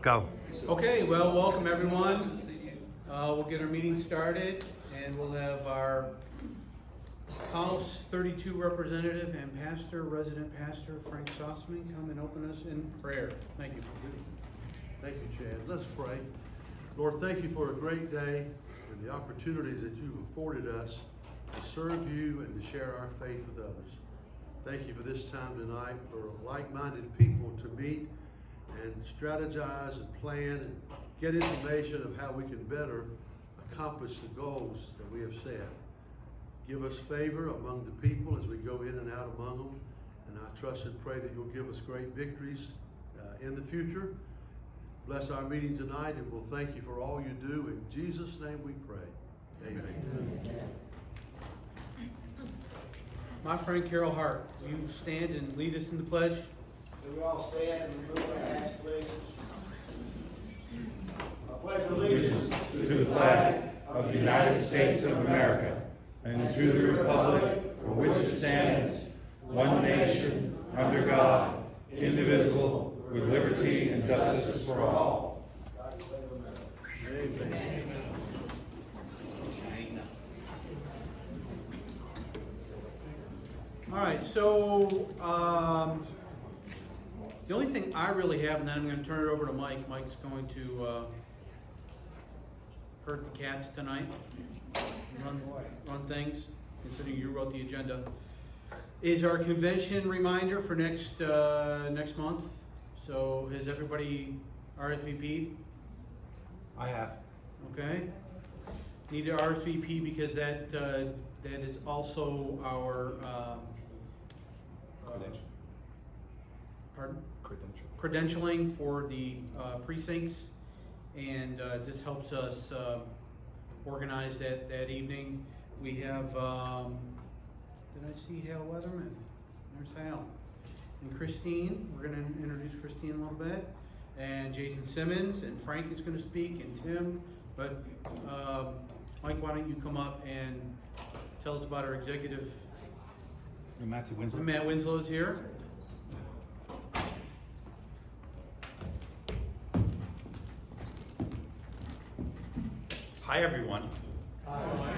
Go. Okay, well, welcome everyone. We'll get our meeting started and we'll have our House 32 representative and resident pastor, Frank Sossman, come and open us in prayer. Thank you. Thank you, Chad. Let's pray. Lord, thank you for a great day and the opportunities that you've afforded us to serve you and to share our faith with others. Thank you for this time tonight for like-minded people to meet and strategize and plan and get information of how we can better accomplish the goals that we have set. Give us favor among the people as we go in and out among them. And I trust and pray that you'll give us great victories in the future. Bless our meeting tonight, and we'll thank you for all you do. In Jesus' name we pray. Amen. My friend Carol Hart, will you stand and lead us in the pledge? We all stand and remove our hats, please. I pledge allegiance to the flag of the United States of America and to the republic for which it stands, one nation, under God, indivisible, with liberty and justice for all. Amen. All right, so the only thing I really have, and then I'm going to turn it over to Mike. Mike's going to herd the cats tonight, run things, considering you wrote the agenda, is our convention reminder for next month. So has everybody RSVP'd? I have. Okay. Need to RSVP because that is also our credentialing for the precincts, and this helps us organize that evening. We have, did I see Hal Weatherman? There's Hal. And Christine, we're going to introduce Christine a little bit, and Jason Simmons, and Frank is going to speak, and Tim, but Mike, why don't you come up and tell us about our executive. Matthew Winslow. Matt Winslow is here. Hi, everyone. Hi.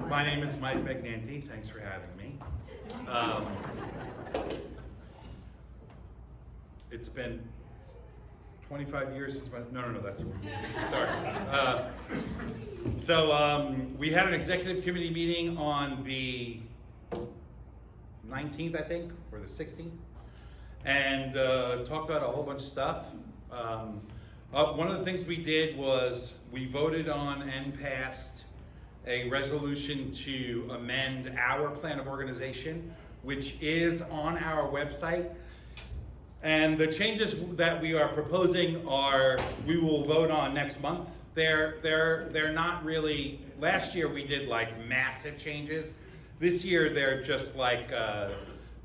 My name is Mike Magnanti. Thanks for having me. It's been 25 years since no, that's sorry. So we had an executive committee meeting on the 19th, I think, or the 16th, and talked about a whole bunch of stuff. One of the things we did was we voted on and passed a resolution to amend our plan of organization, which is on our website. And the changes that we are proposing we will vote on next month. They're not really, last year we did like massive changes. This year they're just like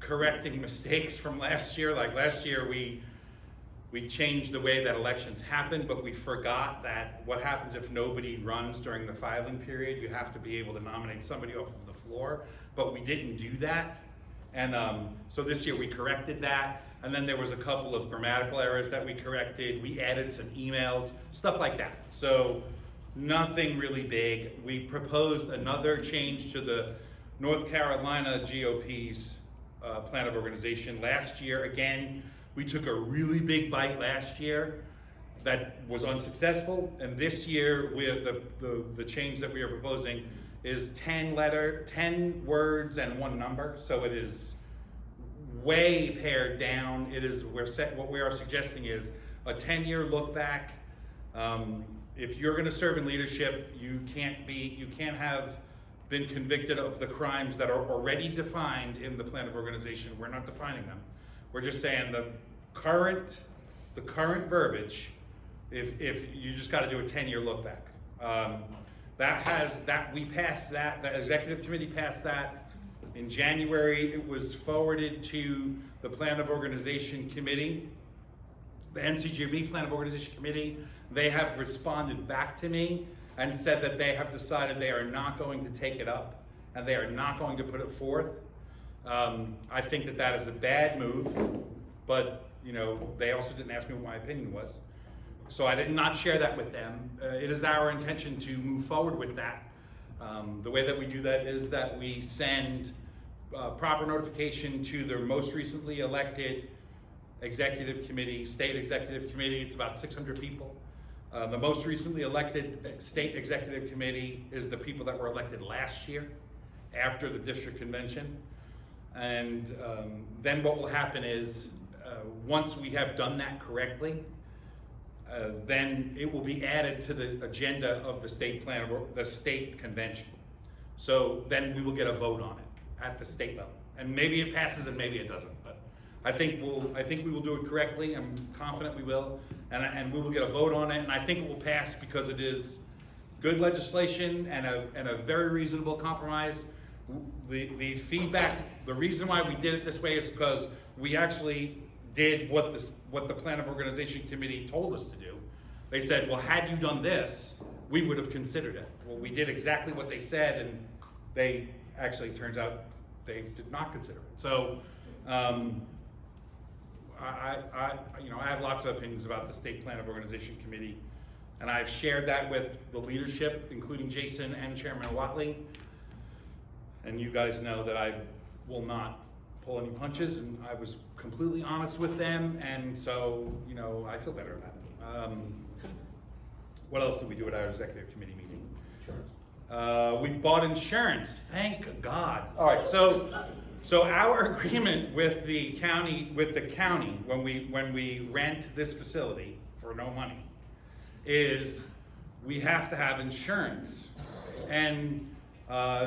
correcting mistakes from last year. Like last year we changed the way that elections happen, but we forgot that what happens if nobody runs during the filing period. You have to be able to nominate somebody off of the floor, but we didn't do that. And so this year we corrected that. And then there was a couple of grammatical errors that we corrected. We added some emails, stuff like that. So nothing really big. We proposed another change to the North Carolina GOP's plan of organization last year. Again, we took a really big bite last year that was unsuccessful. And this year, the change that we are proposing is 10 words and one number. So it is way pared down. What we are suggesting is a 10-year look back. If you're going to serve in leadership, you can't have been convicted of the crimes that are already defined in the plan of organization. We're not defining them. We're just saying the current verbiage. If you just got to do a 10-year look back. We passed that. The executive committee passed that in January. It was forwarded to the Plan of Organization Committee, the NCGB Plan of Organization Committee. They have responded back to me and said that they have decided they are not going to take it up and they are not going to put it forth. I think that is a bad move, but they also didn't ask me what my opinion was. So I did not share that with them. It is our intention to move forward with that. The way that we do that is that we send proper notification to their most recently elected executive committee, state executive committee. It's about 600 people. The most recently elected state executive committee is the people that were elected last year after the district convention. And then what will happen is once we have done that correctly, then it will be added to the agenda of the state plan, the state convention. So then we will get a vote on it at the state level. And maybe it passes and maybe it doesn't, but I think we will do it correctly. I'm confident we will. And we will get a vote on it, and I think it will pass because it is good legislation and a very reasonable compromise. The feedback, the reason why we did it this way is because we actually did what the Plan of Organization Committee told us to do. They said, well, had you done this, we would have considered it. Well, we did exactly what they said, and they actually, turns out, they did not consider it. So, I have lots of opinions about the State Plan of Organization Committee, and I've shared that with the leadership, including Jason and Chairman Watley. And you guys know that I will not pull any punches, and I was completely honest with them, and so, I feel better about it. What else did we do at our executive committee meeting? Insurance. We bought insurance, thank God. All right, so our agreement with the county, when we rent this facility for no money, is we have to have insurance, and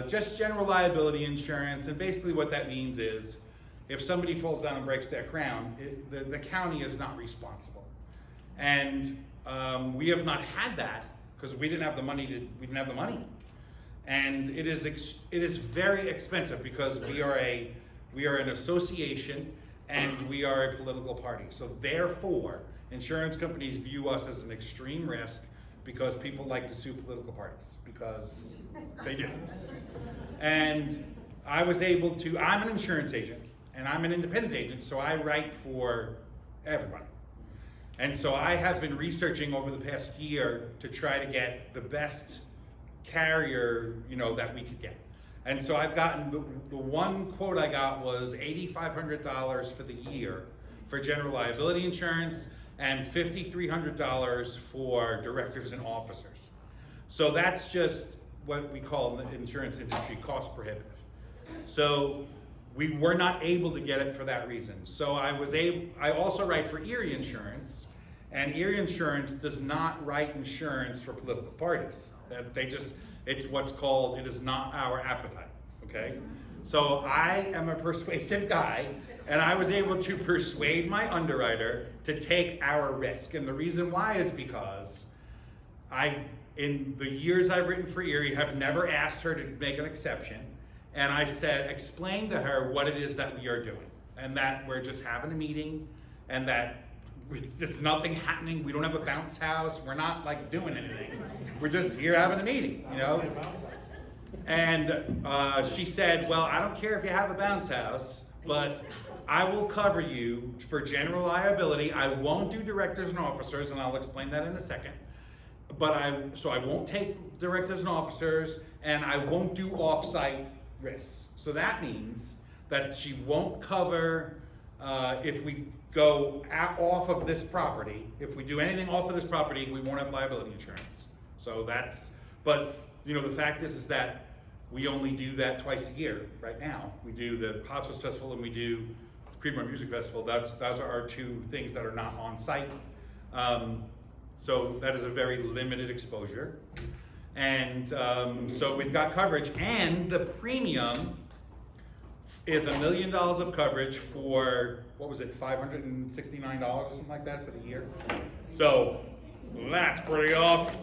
just general liability insurance. And basically what that means is if somebody falls down and breaks their crown, the county is not responsible. And we have not had that because we didn't have the money. And it is very expensive because we are an association and we are a political party. So therefore, insurance companies view us as an extreme risk because people like to sue political parties, because they do. And I'm an insurance agent and I'm an independent agent, so I write for everybody. And so I have been researching over the past year to try to get the best carrier, that we could get. And so I've gotten, the one quote I got was $8,500 for the year for general liability insurance and $5,300 for directors and officers. So that's just what we call in the insurance industry cost prohibitive. So we were not able to get it for that reason. So I also write for Erie Insurance, and Erie Insurance does not write insurance for political parties. It's what's called, it is not our appetite, okay? So I am a persuasive guy, and I was able to persuade my underwriter to take our risk. And the reason why is because in the years I've written for Erie, have never asked her to make an exception. And I said, explain to her what it is that we are doing, and that we're just having a meeting, and that there's nothing happening. We don't have a bounce house. We're not doing anything. We're just here having a meeting, And she said, well, I don't care if you have a bounce house, but I will cover you for general liability. I won't do directors and officers, and I'll explain that in a second. So I won't take directors and officers, and I won't do off-site risks. So that means that she won't cover if we go off of this property. If we do anything off of this property, we won't have liability insurance. So but the fact is that we only do that twice a year right now. We do the Hot Sauce Festival and we do the Creedmoor Music Festival. Those are our two things that are not on site. So that is a very limited exposure. And so we've got coverage, and the premium is $1 million of coverage for, what was it, $569 or something like that for the year. So that's pretty awesome.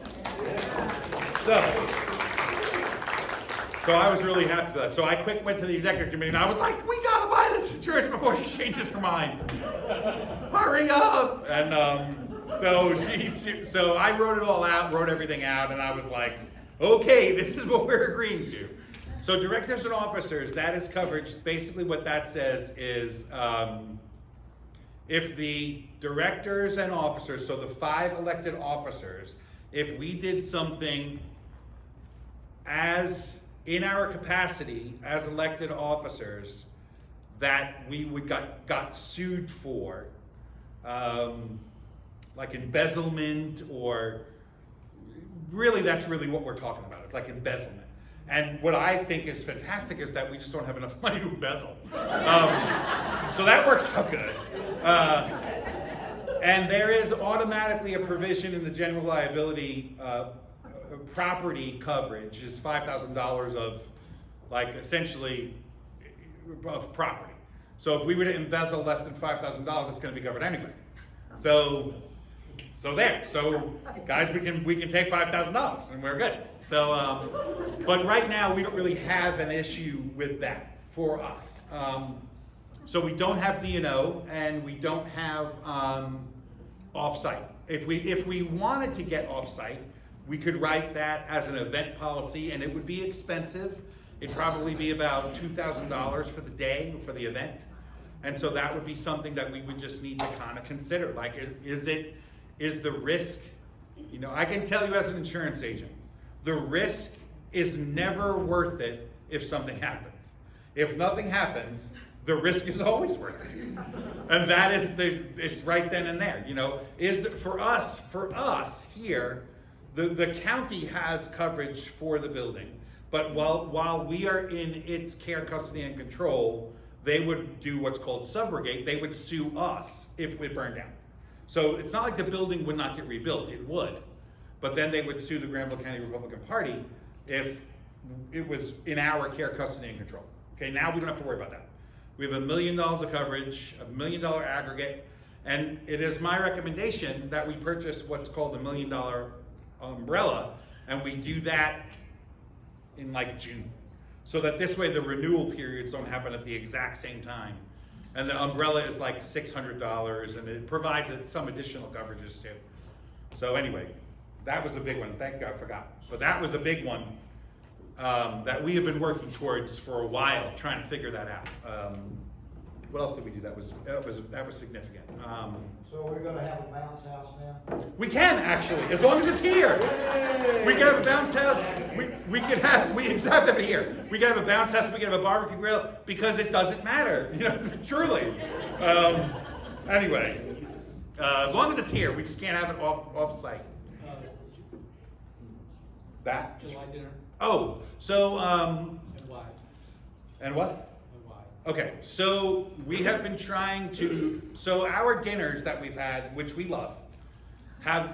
So I was really happy with that. So I quick went to the executive committee and I was like, we gotta buy this insurance before she changes her mind. Hurry up! And so I wrote it all out, wrote everything out, and I was like, okay, this is what we're agreeing to. So directors and officers, that is coverage. Basically what that says is if the directors and officers, so the 5 elected officers, if we did something as in our capacity as elected officers that we would got sued for, like embezzlement, or really that's really what we're talking about. It's like embezzlement. And what I think is fantastic is that we just don't have enough money to embezzle. So that works out good. And there is automatically a provision in the general liability property coverage is $5,000 of, like, essentially of property. So if we were to embezzle less than $5,000, it's going to be covered anyway. So there. So guys, we can take $5,000 and we're good. So, but right now we don't really have an issue with that for us. So we don't have D&O and we don't have off-site. If we wanted to get off-site, we could write that as an event policy, and it would be expensive. It'd probably be about $2,000 for the day, for the event. And so that would be something that we would just need to kind of consider. Like, is the risk, you know, I can tell you as an insurance agent, the risk is never worth it if something happens. If nothing happens, the risk is always worth it. And that is it's right then and there, you know. For us here, the county has coverage for the building, but while we are in its care, custody, and control, they would do what's called subrogate. They would sue us if it burned down. So it's not like the building would not get rebuilt, it would. But then they would sue the Granville County Republican Party if it was in our care, custody, and control. Okay, now we don't have to worry about that. We have $1 million of coverage, $1 million aggregate, and it is my recommendation that we purchase what's called $1 million umbrella, and we do that in like June. So that this way the renewal periods don't happen at the exact same time. And the umbrella is like $600, and it provides some additional coverages too. So anyway, that was a big one. Thank you, I forgot. But that was a big one that we have been working towards for a while, trying to figure that out. What else did we do that was significant? So we're gonna have a bounce house now? We can actually, as long as it's here. We can have a bounce house. We can have it here. We can have a bounce house. We can have a barbecue grill because it doesn't matter, you know, truly. Anyway, as long as it's here, we just can't have it off site. That? July dinner, Oh, so and why? and what? And why? Okay, so we have been trying to, so our dinners that we've had, which we love,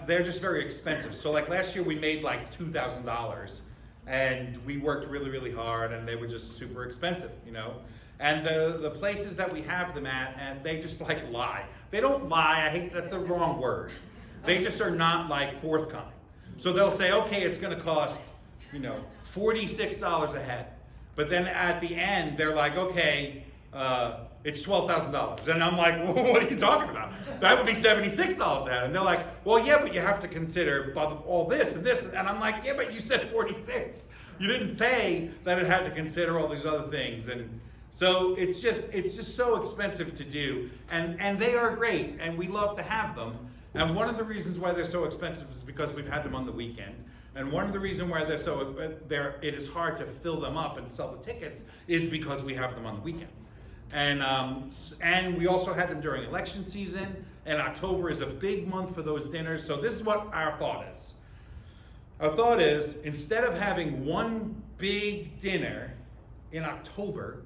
they're just very expensive. So like last year we made like $2,000 and we worked really, really hard and they were just super expensive, you know? And the places that we have them at, and they just like lie. They don't lie, that's the wrong word. They just are not like forthcoming. So they'll say, okay, it's gonna cost, you know, $46 a head. But then at the end, they're like, okay, it's $12,000. And I'm like, well, what are you talking about? That would be $76 a head. And they're like, well, yeah, but you have to consider all this and this. And I'm like, yeah, but you said 46. You didn't say that it had to consider all these other things. And so it's just so expensive to do. And they are great, and we love to have them. And one of the reasons why they're so expensive is because we've had them on the weekend. And one of the reasons why it is hard to fill them up and sell the tickets is because we have them on the weekend. And we also had them during election season, and October is a big month for those dinners. So this is what our thought is. Our thought is, instead of having one big dinner in October,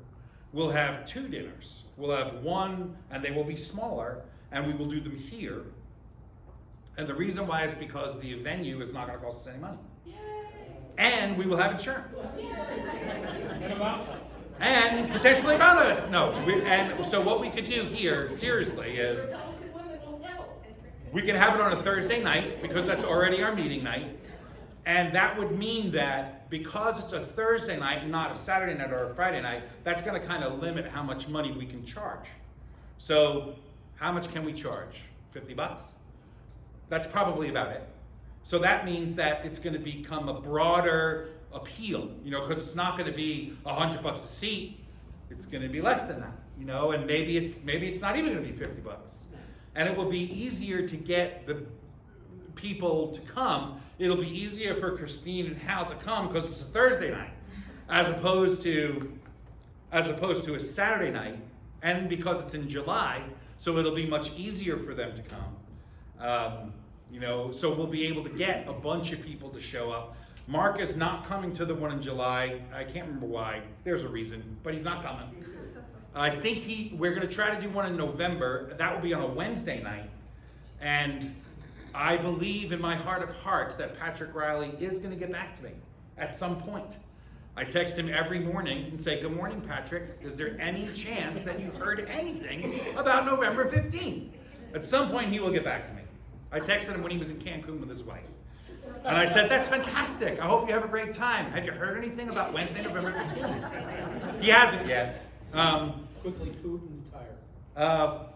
we'll have 2 dinners. We'll have one, and they will be smaller, and we will do them here. And the reason why is because the venue is not gonna cost us any money. And we will have insurance. And potentially about it. No, and so what we could do here, seriously, is we can have it on a Thursday night, because that's already our meeting night. And that would mean that because it's a Thursday night, not a Saturday night or a Friday night, that's gonna kind of limit how much money we can charge. So how much can we charge? $50? That's probably about it. So that means that it's gonna become a broader appeal, you know, because it's not gonna be $100 a seat. It's gonna be less than that, you know, and maybe it's not even gonna be $50. and it will be easier to get the people to come. It'll be easier for Christine and Hal to come because it's a Thursday night, as opposed to a Saturday night, and because it's in July, so it'll be much easier for them to come. So we'll be able to get a bunch of people to show up. Mark is not coming to the one in July. I can't remember why. There's a reason, but he's not coming. I think we're gonna try to do one in November. That will be on a Wednesday night. And I believe in my heart of hearts that Patrick Riley is gonna get back to me at some point. I text him every morning and say, "Good morning, Patrick. Is there any chance that you've heard anything about November 15th? At some point, he will get back to me. I texted him when he was in Cancun with his wife. And I said, "That's fantastic. I hope you have a great time. Have you heard anything about Wednesday, November 15th? He hasn't yet. Quickly, food and tire.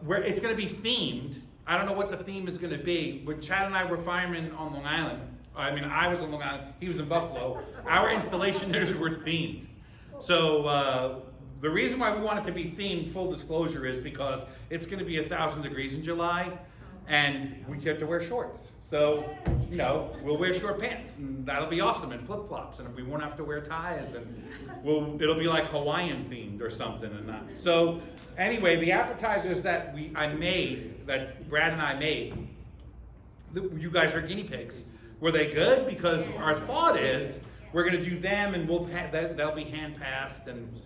Where it's going to be themed. I don't know what the theme is going to be. When Chad and I were firemen on Long Island, I was on Long Island, he was in Buffalo, our installation dinners were themed. So the reason why we want it to be themed, full disclosure, is because it's going to be 1,000 degrees in July, and we get to wear shorts. So, we'll wear short pants, and that'll be awesome, and flip-flops, and we won't have to wear ties, and it'll be like Hawaiian themed or something. So anyway, the appetizers that that Brad and I made, you guys are guinea pigs. Were they good? Because our thought is we're gonna do them, and they'll be hand passed, and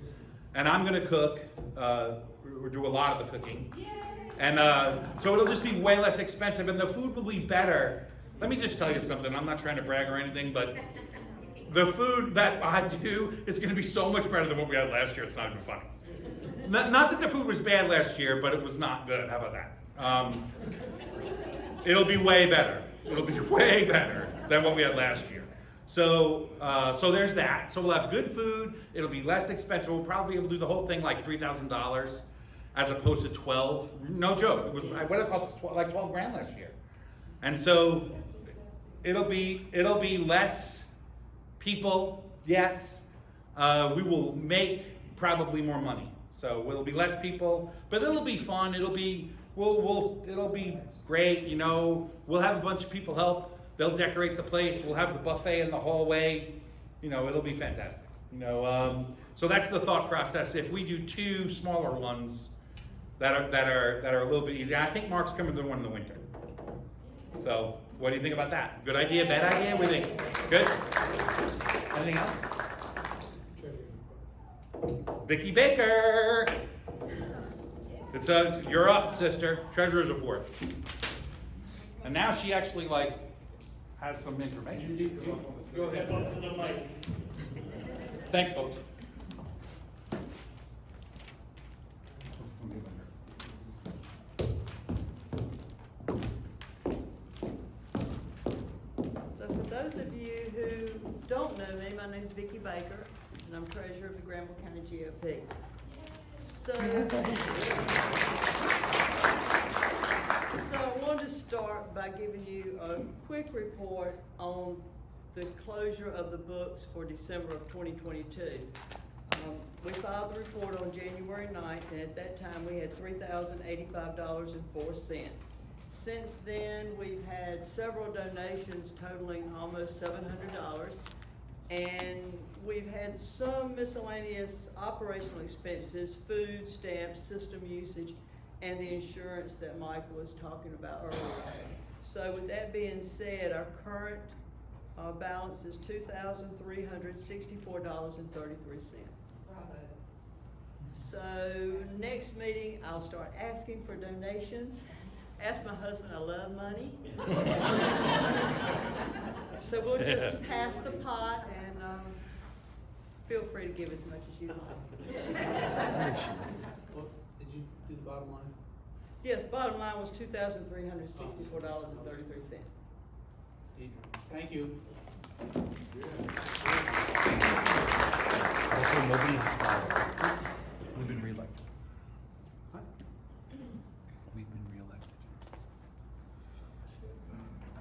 I'm gonna cook, or do a lot of the cooking. And so it'll just be way less expensive, and the food will be better. Let me just tell you something. I'm not trying to brag or anything, but the food that I do is going to be so much better than what we had last year. It's not even funny. Not that the food was bad last year, but it was not good. How about that? It'll be way better. It'll be way better than what we had last year. So there's that. So we'll have good food. It'll be less expensive. We'll probably be able to do the whole thing like $3,000. As opposed to 12, no joke. It was what it cost like 12 grand last year, and so it'll be less people. Yes, we will make probably more money. So it'll be less people, but it'll be fun. It'll be it'll be great. We'll have a bunch of people help. They'll decorate the place. We'll have the buffet in the hallway. It'll be fantastic. So that's the thought process. If we do 2 smaller ones that are a little bit easier. I think Mark's coming to one in the winter. So what do you think about that? Good idea, bad idea? What do you think? Good? Anything else? Vicki Baker! You're up, sister. Treasurer's report. And now she actually has some information. Go ahead. Thanks, folks. Those of you who don't know me, my name is Vicki Baker, and I'm treasurer of the Granville County GOP. So I wanted to start by giving you a quick report on the closure of the books for December of 2022. We filed the report on January 9th, and at that time we had $3,085.04. Since then, we've had several donations totaling almost $700, and we've had some miscellaneous operational expenses, food, stamps, system usage, and the insurance that Michael was talking about earlier. So with that being said, our current balance is $2,364.33. So next meeting, I'll start asking for donations. Ask my husband, I love money. So we'll just pass the pot, and feel free to give as much as you like. Well, did you do the bottom line? Yeah, the bottom line was $2,364.33. Thank you. We've been reelected. We've been reelected.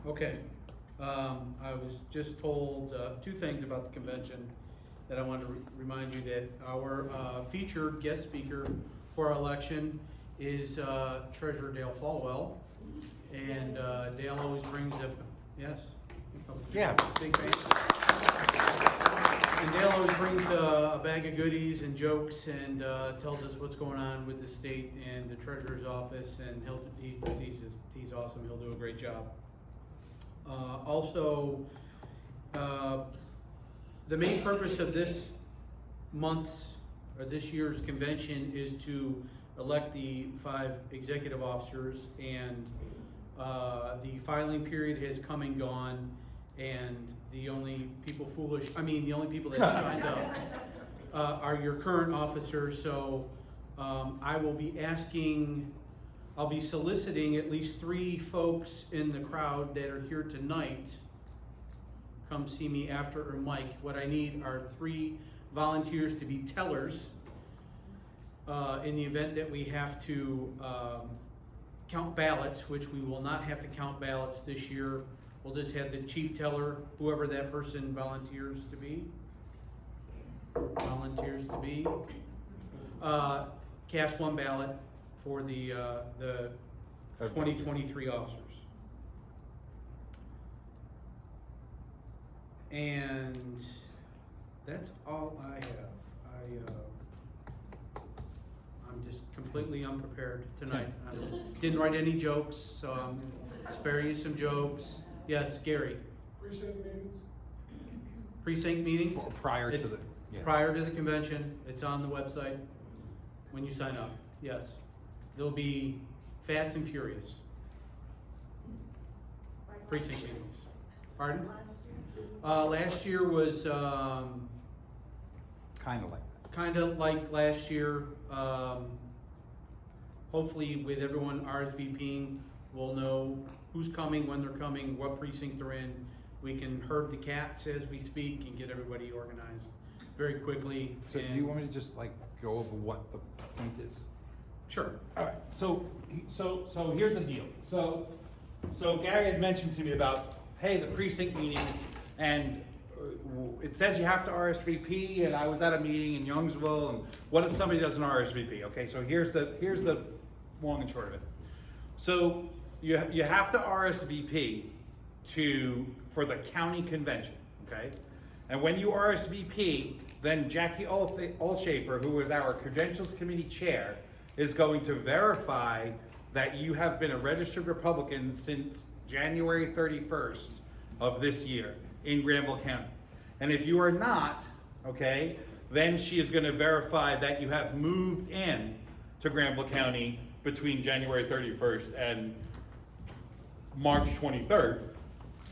Okay, I was just told 2 things about the convention that I wanted to remind you that our featured guest speaker for our election is Treasurer Dale Falwell. And Dale always brings up, yes? Yeah. Big fan. And Dale always brings a bag of goodies and jokes and tells us what's going on with the state and the treasurer's office, and he's awesome. He'll do a great job. Also, the main purpose of this month's or this year's convention is to elect the 5 executive officers, and the filing period has come and gone, and the only people that have signed up are your current officers. So I'll be soliciting at least 3 folks in the crowd that are here tonight. Come see me after, or Mike. What I need are 3 volunteers to be tellers in the event that we have to count ballots, which we will not have to count ballots this year. We'll just have the chief teller, whoever that person volunteers to be, cast 1 ballot for the 2023 officers. And that's all I have. I'm just completely unprepared tonight. I didn't write any jokes, so I'm sparing you some jokes. Yes, Gary? Precinct meetings? Prior to It's the, yeah. Prior to the convention. It's on the website when you sign up. Yes. They'll be fast and furious. Precinct meetings. Pardon? Last year was Kind of like that. kind of like last year. Hopefully with everyone RSVPing, we'll know who's coming, when they're coming, what precinct they're in. We can herd the cats as we speak and get everybody organized very quickly. So do you want me to just like go over what the point is? Sure. All right, so here's the deal. So Gary had mentioned to me about, hey, the precinct meetings, and it says you have to RSVP, and I was at a meeting in Youngsville, and what if somebody doesn't RSVP? Okay, so here's the long and short of it. So you have to RSVP for the county convention, okay? And when you RSVP, then Jackie Olshafer, who is our credentials committee chair, is going to verify that you have been a registered Republican since January 31st of this year in Granville County. And if you are not, okay, then she is going to verify that you have moved in to Granville County between January 31st and March 23rd.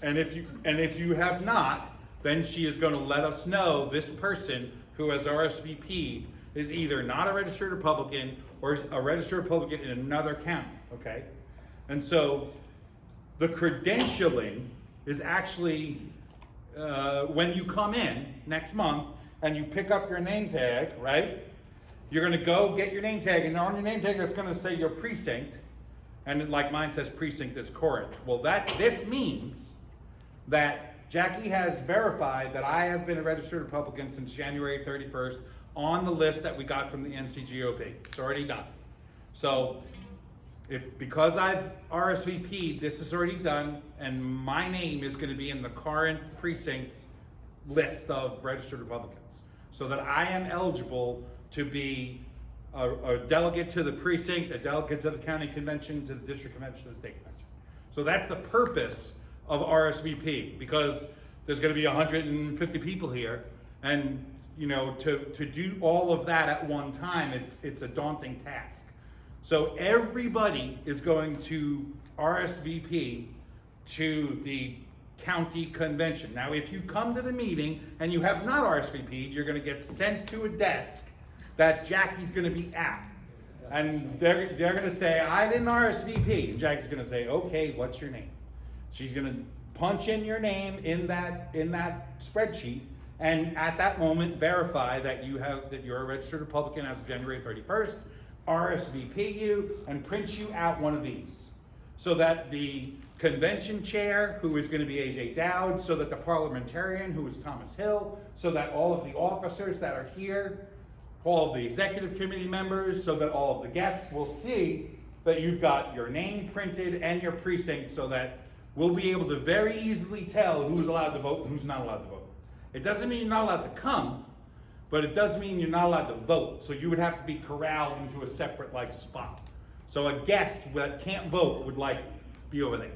And if you have not, then she is going to let us know this person who has RSVP'd is either not a registered Republican or a registered Republican in another county, okay? And so the credentialing is actually when you come in next month and you pick up your name tag, right? You're gonna go get your name tag, and on your name tag it's gonna say your precinct, and like mine says precinct is Corinth. Well, this means that Jackie has verified that I have been a registered Republican since January 31st on the list that we got from the NCGOP. It's already done. So because I've RSVP'd, this is already done, and my name is going to be in the Corinth precinct's list of registered Republicans, so that I am eligible to be a delegate to the precinct, a delegate to the county convention, to the district convention, to the state convention. So that's the purpose of RSVP, because there's going to be 150 people here, and you know, to do all of that at one time, it's a daunting task. So everybody is going to RSVP to the county convention. Now, if you come to the meeting and you have not RSVP'd, you're gonna get sent to a desk that Jackie's gonna be at. And they're gonna say, I didn't RSVP. And Jackie's gonna say, okay, what's your name? She's gonna punch in your name in that spreadsheet, and at that moment verify that you're a registered Republican as of January 31st, RSVP you, and print you out one of these, so that the convention chair, who is going to be AJ Dowd, so that the parliamentarian, who is Thomas Hill, so that all of the officers that are here all of the executive committee members so that all of the guests will see that you've got your name printed and your precinct so that we'll be able to very easily tell who's allowed to vote and who's not allowed to vote. It doesn't mean you're not allowed to come, but it does mean you're not allowed to vote. So you would have to be corralled into a separate like spot. So a guest that can't vote would like be over there.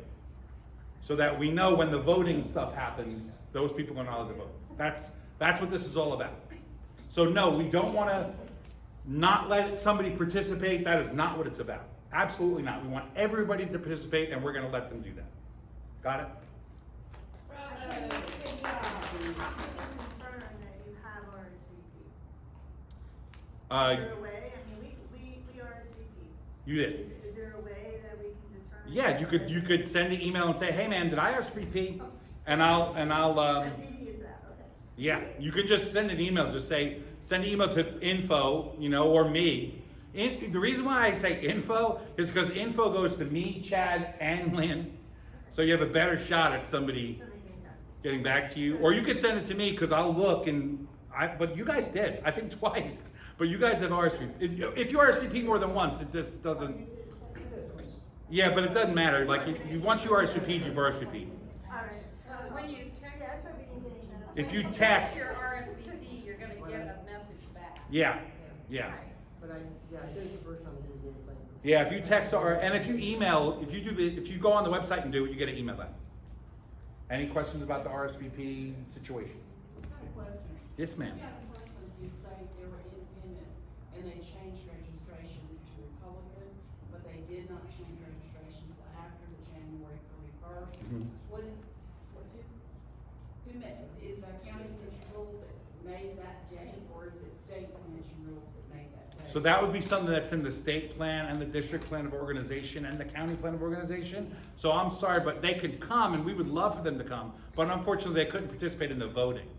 So that we know when the voting stuff happens, those people are not allowed to vote. That's what this is all about. So no, we don't want to not let somebody participate. That is not what it's about. Absolutely not. We want everybody to participate, and we're going to let them do that. Got it? Good job. I'm concerned that you have RSVP. Is there a way, I mean, we RSVP. You did. Is there a way that we can determine? Yeah, you could send an email and say, hey man, did I RSVP? And I'll As easy as that, okay. yeah, you could just send an email, just say, send an email to info, or me. The reason why I say info is because info goes to me, Chad, and Lynn. So you have a better shot at somebody getting back to you. Or you could send it to me because I'll look but you guys did, I think twice. But you guys have RSVP. If you RSVP more than once, it just doesn't. Yeah, but it doesn't matter. Like, once you RSVP, you've RSVP. All right. So when you text, Yeah, that's what we didn't get email. If you when text, your RSVP, you're gonna get a message back. yeah. But I did it the first time, I didn't get anything. Yeah, if you text and if you email, if you go on the website and do it, you get an email back. Any questions about the RSVP situation? I have a question. Yes, ma'am. You got a person, you say they were independent, and they changed registrations to Republican, but they did not change registration until after the January 31st. Mhm. Who made, is the county convention rules that made that date, or is it state convention rules that made that date? So that would be something that's in the state plan and the district plan of organization and the county plan of organization. So I'm sorry, but they could come and we would love for them to come, but unfortunately they couldn't participate in the voting.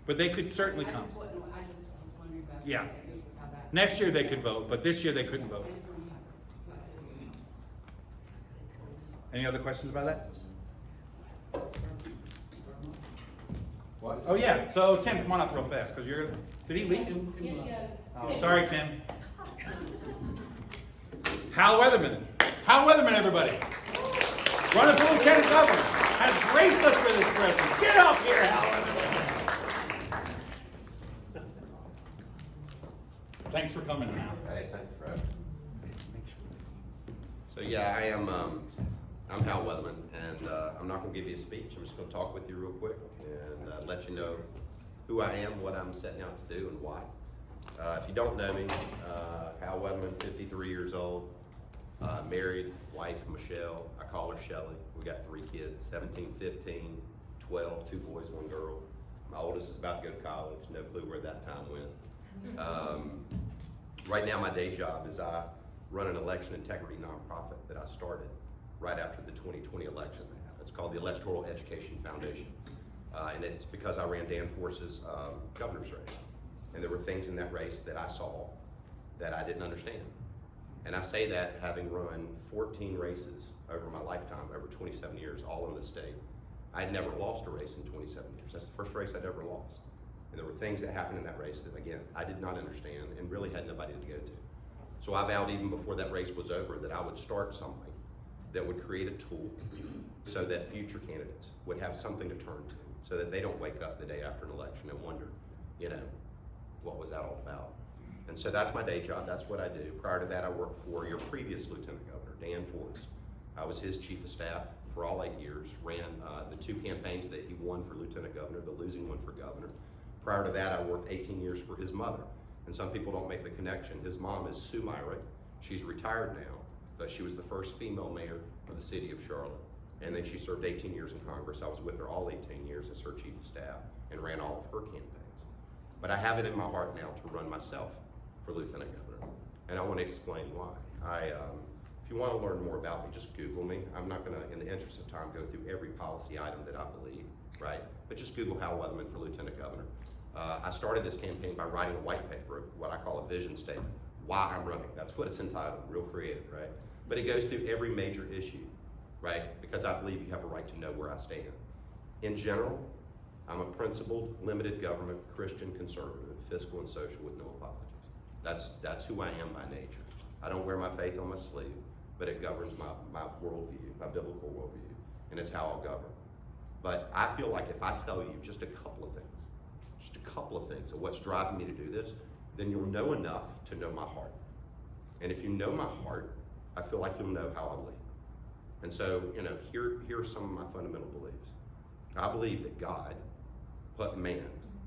But they could certainly come. I just was wondering about. Yeah. How that. Next year they could vote, but this year they couldn't vote. I just wondered how. Any other questions about that? What? Oh yeah, so Tim, come on up real fast, because did he leave? Oh, sorry, Tim. Hal Weatherman. Hal Weatherman, everybody. Running for lieutenant governor. Has graced us with his presence. Get up here, Hal Weatherman. Thanks for coming, Hal. Hey, thanks for having me. So yeah, I'm Hal Weatherman, and I'm not gonna give you a speech. I'm just gonna talk with you real quick and let you know who I am, what I'm setting out to do, and why. If you don't know me, Hal Weatherman, 53 years old, married, wife Michelle. I call her Shelly. We got 3 kids, 17, 15, 12, 2 boys, 1 girl. My oldest is about to go to college. No clue where that time went. Right now, my day job is I run an election integrity nonprofit that I started right after the 2020 election. It's called the Electoral Education Foundation. And it's because I ran Dan Force's governor's race. And there were things in that race that I saw that I didn't understand. And I say that having run 14 races over my lifetime, over 27 years, all in the state. I'd never lost a race in 27 years. That's the first race I'd ever lost. And there were things that happened in that race that, again, I did not understand and really had nobody to go to. So I vowed even before that race was over that I would start something that would create a tool so that future candidates would have something to turn to, so that they don't wake up the day after an election and wonder, what was that all about? And so that's my day job, that's what I do. Prior to that, I worked for your previous Lieutenant Governor, Dan Force. I was his chief of staff for all 8 years, ran the 2 campaigns that he won for Lieutenant Governor, the losing one for governor. Prior to that, I worked 18 years for his mother. And some people don't make the connection. His mom is Sue Myrick. She's retired now, but she was the first female mayor of the city of Charlotte. And then she served 18 years in Congress. I was with her all 18 years as her chief of staff and ran all of her campaigns. But I have it in my heart now to run myself for Lieutenant Governor. And I want to explain why. If you want to learn more about me, just Google me. I'm not going to, in the interest of time, go through every policy item that I believe, right? But just Google Hal Weatherman for Lieutenant Governor. I started this campaign by writing a white paper, what I call a vision statement, why I'm running. That's what it's entitled, real creative, right? But it goes through every major issue, right? Because I believe you have a right to know where I stand. In general, I'm a principled, limited government, Christian conservative, fiscal and social with no apologies. That's who I am by nature. I don't wear my faith on my sleeve, but it governs my worldview, my biblical worldview, and it's how I'll govern. But I feel like if I tell you just a couple of things of what's driving me to do this, then you'll know enough to know my heart. And if you know my heart, I feel like you'll know how I lead. And so, here are some of my fundamental beliefs. I believe that God put man,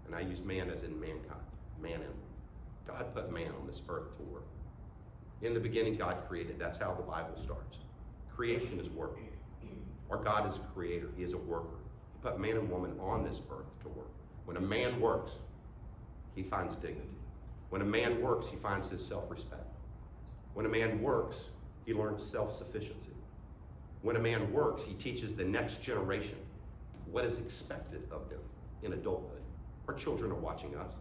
and I use man as in mankind, man and woman. God put man on this earth to work. In the beginning, God created. That's how the Bible starts. Creation is work. Our God is a creator. He is a worker. He put man and woman on this earth to work. When a man works, he finds dignity. When a man works, he finds his self-respect. When a man works, he learns self-sufficiency. When a man works, he teaches the next generation what is expected of them in adulthood. Our children are watching us.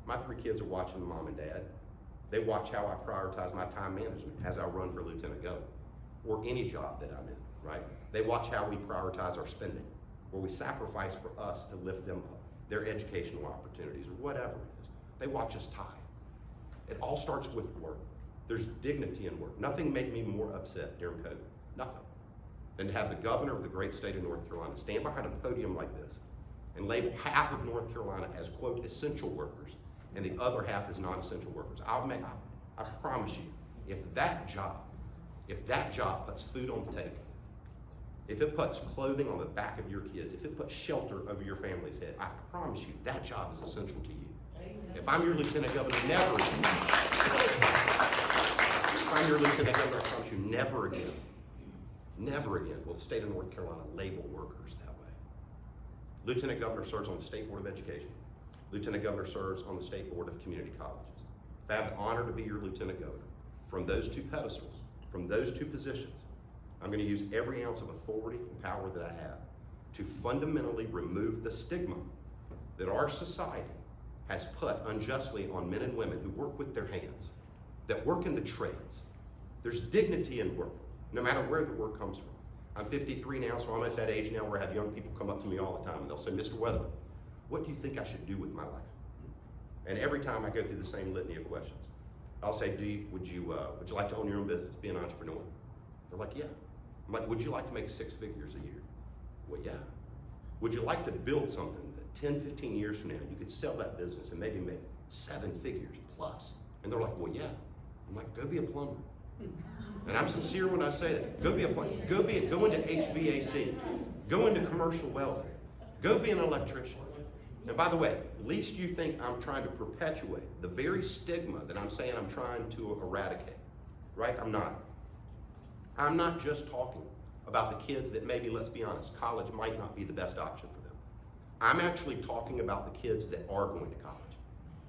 My 3 kids are watching mom and dad. They watch how I prioritize my time management as I run for lieutenant governor, or any job that I'm in, right? They watch how we prioritize our spending, where we sacrifice for us to lift them up, their educational opportunities, or whatever it is. They watch us tithe. It all starts with work. There's dignity in work. Nothing made me more upset during COVID, nothing, than to have the governor of the great state of North Carolina stand behind a podium like this and label half of North Carolina as, quote, essential workers, and the other half as non-essential workers. I promise you, if that job puts food on the table, if it puts clothing on the back of your kids, if it puts shelter over your family's head, I promise you that job is essential to you. If I'm your lieutenant governor, never again. If I'm your lieutenant governor, I promise you, never again will the state of North Carolina label workers that way. Lieutenant governor serves on the State Board of Education. Lieutenant governor serves on the State Board of Community Colleges. If I have the honor to be your lieutenant governor, from those 2 pedestals, from those 2 positions, I'm going to use every ounce of authority and power that I have to fundamentally remove the stigma that our society has put unjustly on men and women who work with their hands, that work in the trades. There's dignity in work, no matter where the work comes from. I'm 53 now, so I'm at that age now where I have young people come up to me all the time and they'll say, Mr. Weatherman, what do you think I should do with my life? And every time I go through the same litany of questions. I'll say, would you like to own your own business, be an entrepreneur? They're like, yeah. I'm like, would you like to make 6 figures a year? Well, yeah. Would you like to build something that 10, 15 years from now, you could sell that business and maybe make 7 figures plus? And they're like, well, yeah. I'm like, go be a plumber. And I'm sincere when I say that. Go be a plumber. Go into HVAC. Go into commercial welding. Go be an electrician. And by the way, least you think I'm trying to perpetuate the very stigma that I'm saying I'm trying to eradicate, right? I'm not. I'm not just talking about the kids that maybe, let's be honest, college might not be the best option for them. I'm actually talking about the kids that are going to college.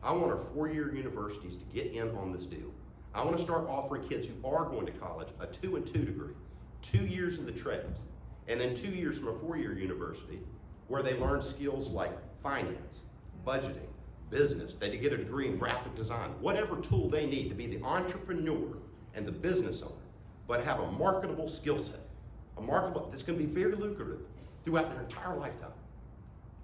I want our 4-year universities to get in on this deal. I want to start offering kids who are going to college a 2 and 2 degree, 2 years in the trades, and then 2 years from a 4-year university where they learn skills like finance, budgeting, business. They get a degree in graphic design, whatever tool they need to be the entrepreneur and the business owner, but have a marketable skill set, that's going to be very lucrative throughout their entire lifetime.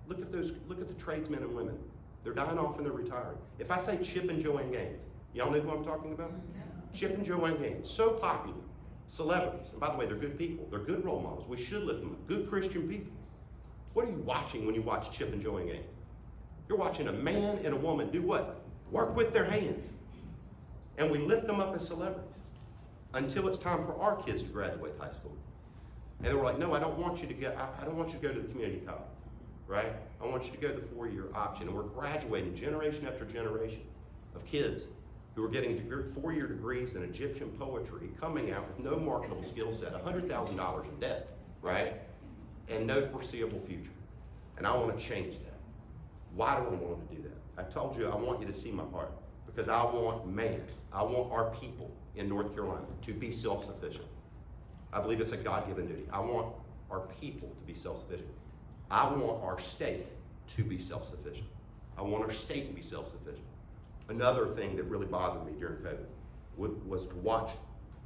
Look at the tradesmen and women. They're dying off and they're retiring. If I say Chip and Joanne Gaines, y'all know who I'm talking about? Chip and Joanne Gaines, so popular, celebrities. And by the way, they're good people. They're good role models. We should lift them up. Good Christian people. What are you watching when you watch Chip and Joanne Gaines? You're watching a man and a woman do what? Work with their hands. And we lift them up as celebrities until it's time for our kids to graduate high school. And then we're like, no, I don't want you to go to the community college, right? I want you to go to the 4-year option. And we're graduating generation after generation of kids who are getting 4-year degrees in Egyptian poetry, coming out with no marketable skill set, $100,000 in debt, right? And no foreseeable future. And I want to change that. Why do I want to do that? I told you I want you to see my heart, because I want our people in North Carolina to be self-sufficient. I believe it's a God-given duty. I want our people to be self-sufficient. I want our state to be self-sufficient. I want our state to be self-sufficient. Another thing that really bothered me during COVID was to watch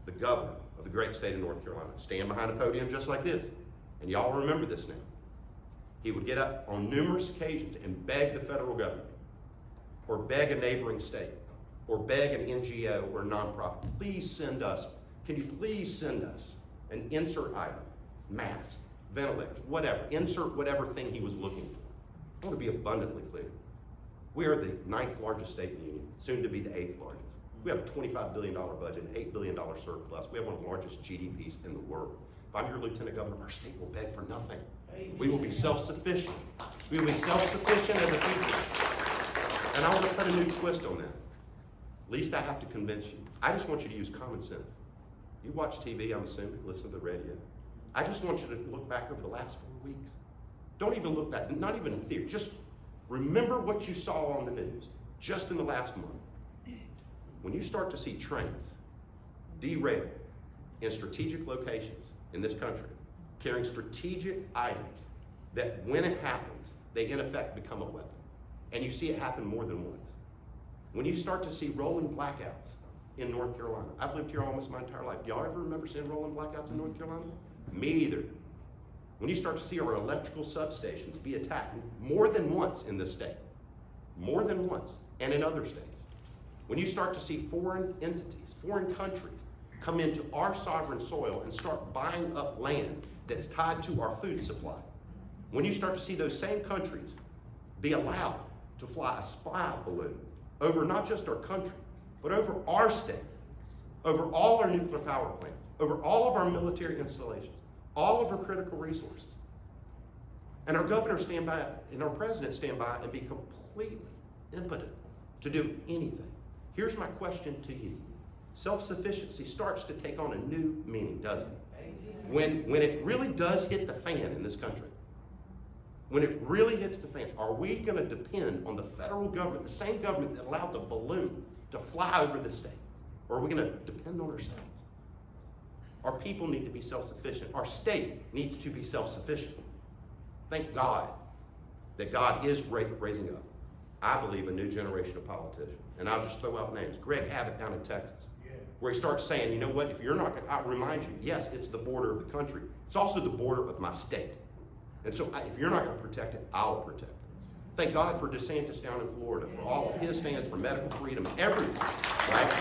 the governor of the great state of North Carolina stand behind a podium just like this. And y'all remember this now. He would get up on numerous occasions and beg the federal government or beg a neighboring state or beg an NGO or nonprofit, please send us, can you please send us an insert item, mask, ventilators, whatever, insert whatever thing he was looking for. I want to be abundantly clear. We are the 9th largest state in the union, soon to be the 8th largest. We have a $25 billion budget, an $8 billion surplus. We have one of the largest GDPs in the world. If I'm your lieutenant governor, our state will beg for nothing. We will be self-sufficient. We will be self-sufficient as a people. And I want to put a new twist on that. At least I have to convince you. I just want you to use common sense. You watch TV, I'm assuming, listen to the radio. I just want you to look back over the last 4 weeks. Don't even look back, not even a theory. Just remember what you saw on the news just in the last month. When you start to see trains derail in strategic locations in this country, carrying strategic items that when it happens, they in effect become a weapon. And you see it happen more than once. When you start to see rolling blackouts in North Carolina, I've lived here almost my entire life. Y'all ever remember seeing rolling blackouts in North Carolina? Me either. When you start to see our electrical substations be attacked more than once in this state, more than once, and in other states, when you start to see foreign entities, foreign countries come into our sovereign soil and start buying up land that's tied to our food supply, when you start to see those same countries be allowed to fly a spy balloon over not just our country, but over our state, over all our nuclear power plants, over all of our military installations, all of our critical resources, and our governor stand by and our president stand by and be completely impotent to do anything. Here's my question to you. Self-sufficiency starts to take on a new meaning, doesn't it? When it really does hit the fan in this country, when it really hits the fan, are we going to depend on the federal government, the same government that allowed the balloon to fly over the state? Or are we going to depend on ourselves? Our people need to be self-sufficient. Our state needs to be self-sufficient. Thank God that God is raising up, I believe, a new generation of politicians. And I'll just throw out names. Greg Abbott down in Texas, where he starts saying, you know what, if you're not going to, I'll remind you, yes, it's the border of the country. It's also the border of my state. And so if you're not going to protect it, I'll protect it. Thank God for DeSantis down in Florida, for all of his stands for medical freedom, everything, right?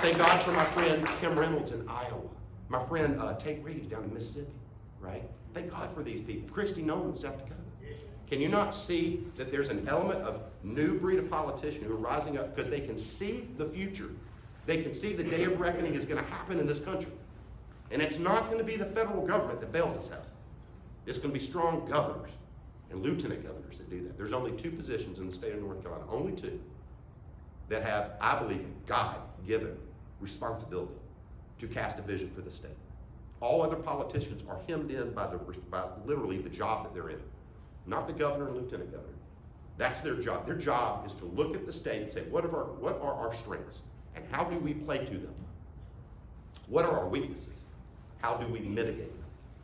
Thank God for my friend Kim Reynolds in Iowa, my friend Tate Reeves down in Mississippi, right? Thank God for these people. Kristi Noem in South Dakota. Can you not see that there's an element of new breed of politicians who are rising up because they can see the future? They can see the day of reckoning is going to happen in this country. And it's not going to be the federal government that bails us out. It's going to be strong governors and lieutenant governors that do that. There's only 2 positions in the state of North Carolina, only 2, that have, I believe, God-given responsibility to cast a vision for the state. All other politicians are hemmed in by literally the job that they're in. Not the governor and lieutenant governor. That's their job. Their job is to look at the state and say, what are our strengths? And how do we play to them? What are our weaknesses? How do we mitigate them?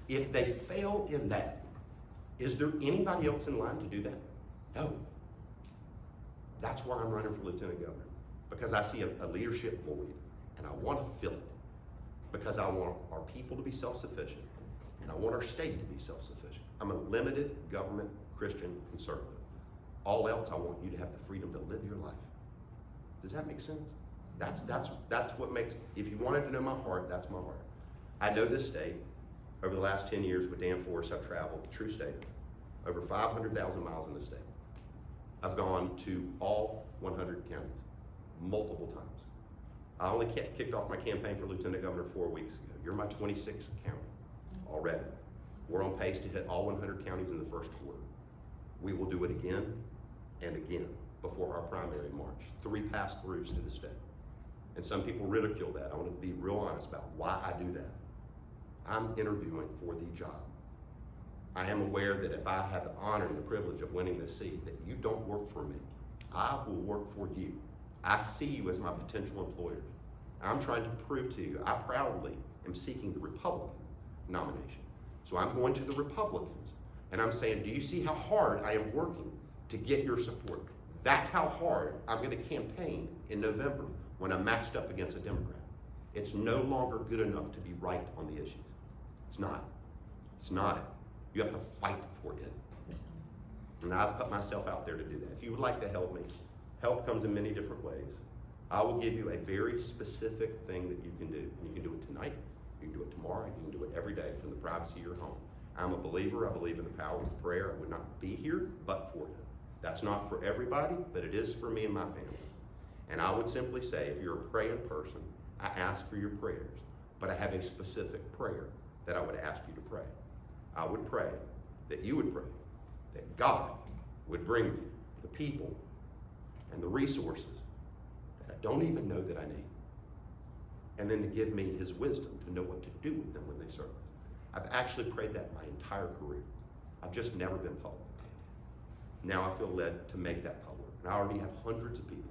If they fail in that, is there anybody else in line to do that? No. That's why I'm running for lieutenant governor. Because I see a leadership void, and I want to fill it. Because I want our people to be self-sufficient, and I want our state to be self-sufficient. I'm a limited government Christian conservative. All else, I want you to have the freedom to live your life. Does that make sense? That's what makes, if you wanted to know my heart, that's my heart. I know this state. Over the last 10 years with Dan Forrest, I've traveled, true statement, over 500,000 miles in the state. I've gone to all 100 counties, multiple times. I only kicked off my campaign for lieutenant governor 4 weeks ago. You're my 26th county already. We're on pace to hit all 100 counties in the first quarter. We will do it again and again before our primary in March. 3 pass-throughs to the state. And some people ridicule that. I want to be real honest about why I do that. I'm interviewing for the job. I am aware that if I have the honor and the privilege of winning this seat, that you don't work for me. I will work for you. I see you as my potential employer. I'm trying to prove to you, I proudly am seeking the Republican nomination. So I'm going to the Republicans, and I'm saying, do you see how hard I am working to get your support? That's how hard I'm going to campaign in November when I'm matched up against a Democrat. It's no longer good enough to be right on the issues. It's not. It's not. You have to fight for it. And I've put myself out there to do that. If you would like to help me, help comes in many different ways. I will give you a very specific thing that you can do. And you can do it tonight, you can do it tomorrow, you can do it every day from the privacy of your home. I'm a believer, I believe in the power of prayer. I would not be here but for it. That's not for everybody, but it is for me and my family. And I would simply say, if you're a praying person, I ask for your prayers, but I have a specific prayer that I would ask you to pray. I would pray that you would pray that God would bring me the people and the resources that I don't even know that I need. And then to give me his wisdom to know what to do with them when they serve. I've actually prayed that my entire career. I've just never been public about it. Now I feel led to make that public. And I already have hundreds of people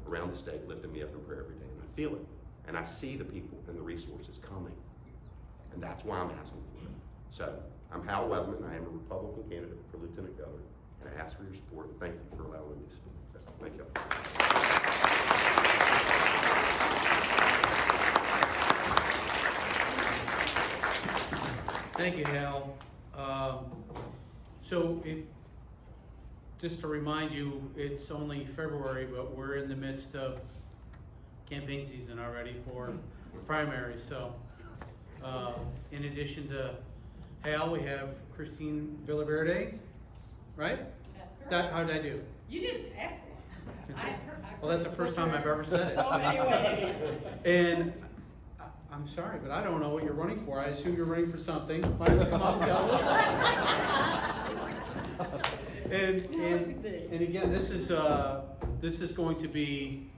around the state lifting me up in prayer every day. And I feel it. And I see the people and the resources coming. And that's why I'm asking for it. So, I'm Hal Weatherman. I am a Republican candidate for Lieutenant Governor. And I ask for your support. And thank you for allowing me to speak. So, thank you. Thank you, Hal. So just to remind you, it's only February, but we're in the midst of campaign season already for primary. So in addition to Hal, we have Christine Villaverde, right? That's correct. How did I do? You did excellent. Well, that's the first time I've ever said it. So anyway. And I'm sorry, but I don't know what you're running for. I assume you're running for something. Why don't you come up and tell us? And again, this is going to be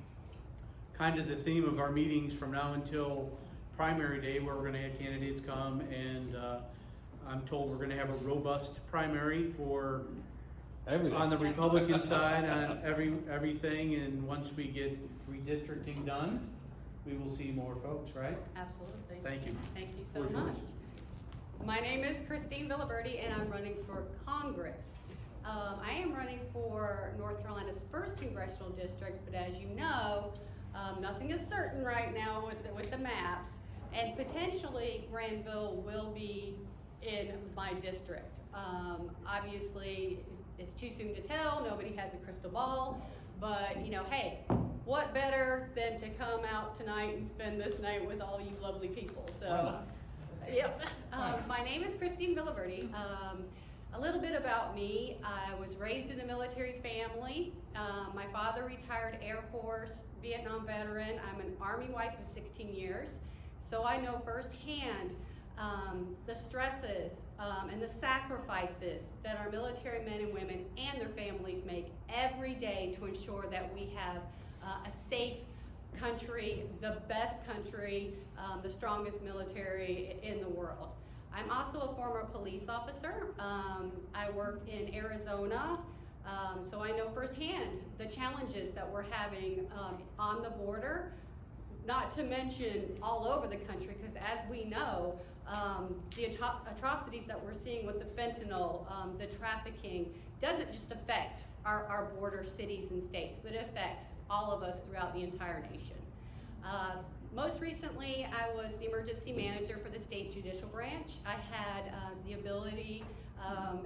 kind of the theme of our meetings from now until primary day, where we're going to have candidates come, and I'm told we're going to have a robust primary for Everything. on the Republican side on everything. And once we get redistricting done, we will see more folks, right? Absolutely. Thank you. Thank you so Where's yours? much. My name is Christine Villaverde, and I'm running for Congress. I am running for North Carolina's 1st congressional district, but as you know, nothing is certain right now with the maps, and potentially Granville will be in my district. Obviously, it's too soon to tell. Nobody has a crystal ball, but you know, hey, what better than to come out tonight and spend this night with all you lovely people? So, yep. My name is Christine Villaverde. A little bit about me. I was raised in a military family. My father retired Air Force, Vietnam veteran. I'm an Army wife of 16 years. So I know firsthand the stresses and the sacrifices that our military men and women and their families make every day to ensure that we have a safe country, the best country, the strongest military in the world. I'm also a former police officer. I worked in Arizona, so I know firsthand the challenges that we're having on the border, not to mention all over the country, because as we know, the atrocities that we're seeing with the fentanyl, the trafficking, doesn't just affect our border cities and states, but it affects all of us throughout the entire nation. Most recently, I was the emergency manager for the state judicial branch. I had the ability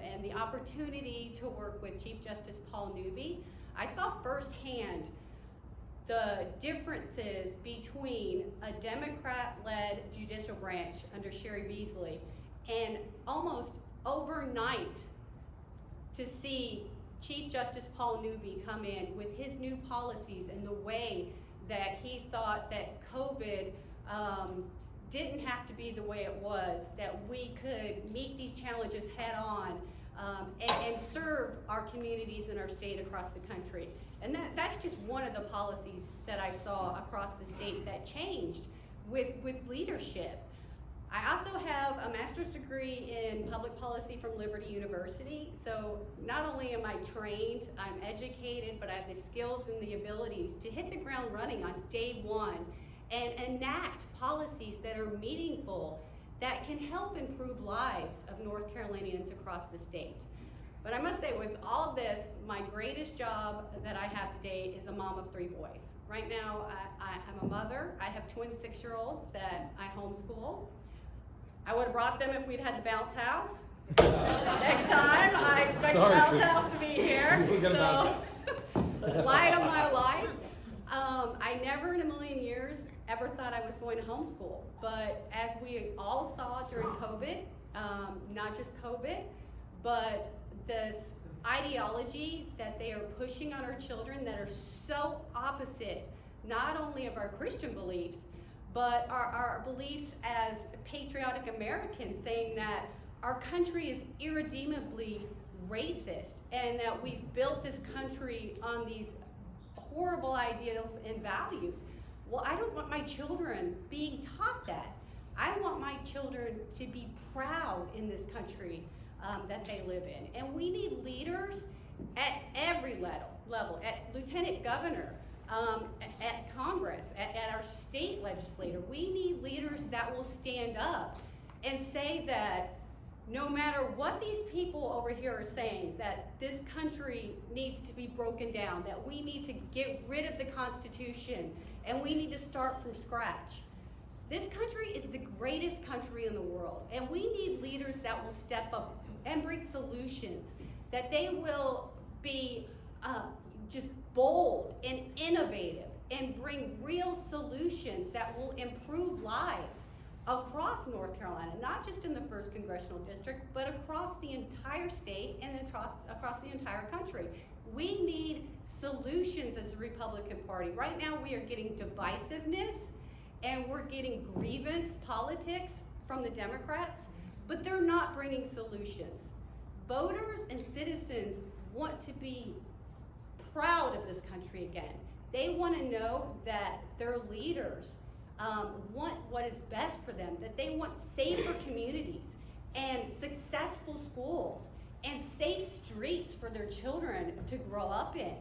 and the opportunity to work with Chief Justice Paul Newby. I saw firsthand the differences between a Democrat-led judicial branch under Sherry Beasley and almost overnight to see Chief Justice Paul Newby come in with his new policies and the way that he thought that COVID didn't have to be the way it was, that we could meet these challenges head on and serve our communities and our state across the country. And that's just one of the policies that I saw across the state that changed with leadership. I also have a master's degree in public policy from Liberty University. So not only am I trained, I'm educated, but I have the skills and the abilities to hit the ground running on day one and enact policies that are meaningful, that can help improve lives of North Carolinians across the state. But I must say, with all of this, my greatest job that I have today is a mom of 3 boys. Right now, I'm a mother. I have twin 6-year-olds that I homeschool. I would have brought them if we'd had the bounce house. Next time, I expect the bounce house to be here. So, light of my life. I never in a million years ever thought I was going to homeschool, but as we all saw during COVID, not just COVID, but this ideology that they are pushing on our children that are so opposite, not only of our Christian beliefs, but our beliefs as patriotic Americans, saying that our country is irredeemably racist and that we've built this country on these horrible ideals and values. Well, I don't want my children being taught that. I want my children to be proud in this country that they live in. And we need leaders at every level, at lieutenant governor, at Congress, at our state legislator. We need leaders that will stand up and say that no matter what these people over here are saying, that this country needs to be broken down, that we need to get rid of the Constitution, and we need to start from scratch. This country is the greatest country in the world, and we need leaders that will step up and bring solutions, that they will be just bold and innovative and bring real solutions that will improve lives across North Carolina, not just in the 1st Congressional District, but across the entire state and across the entire country. We need solutions as a Republican Party. Right now we are getting divisiveness and we're getting grievance politics from the Democrats, but they're not bringing solutions. Voters and citizens want to be proud of this country again. They want to know that their leaders want what is best for them, that they want safer communities and successful schools and safe streets for their children to grow up in.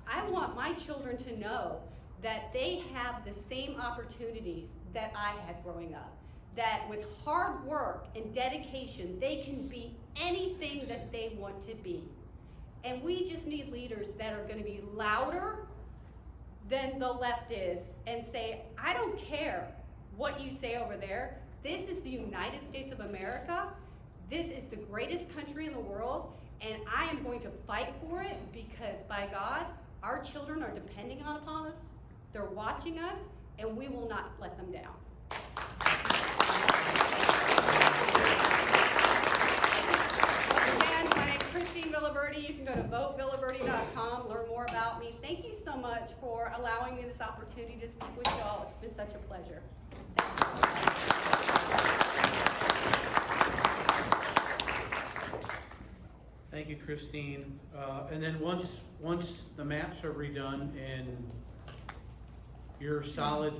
I want my children to know that they have the same opportunities that I had growing up, that with hard work and dedication, they can be anything that they want to be. And we just need leaders that are going to be louder than the left is and say, I don't care what you say over there. This is the United States of America. This is the greatest country in the world, and I am going to fight for it because, by God, our children are depending upon us, they're watching us, and we will not let them down. Again, my name's Christine Villaverde. You can go to votevillaverde.com, learn more about me. Thank you so much for allowing me this opportunity to speak with y'all. It's been such a pleasure. Thank you, Christine. And then once the maps are redone and you're solid,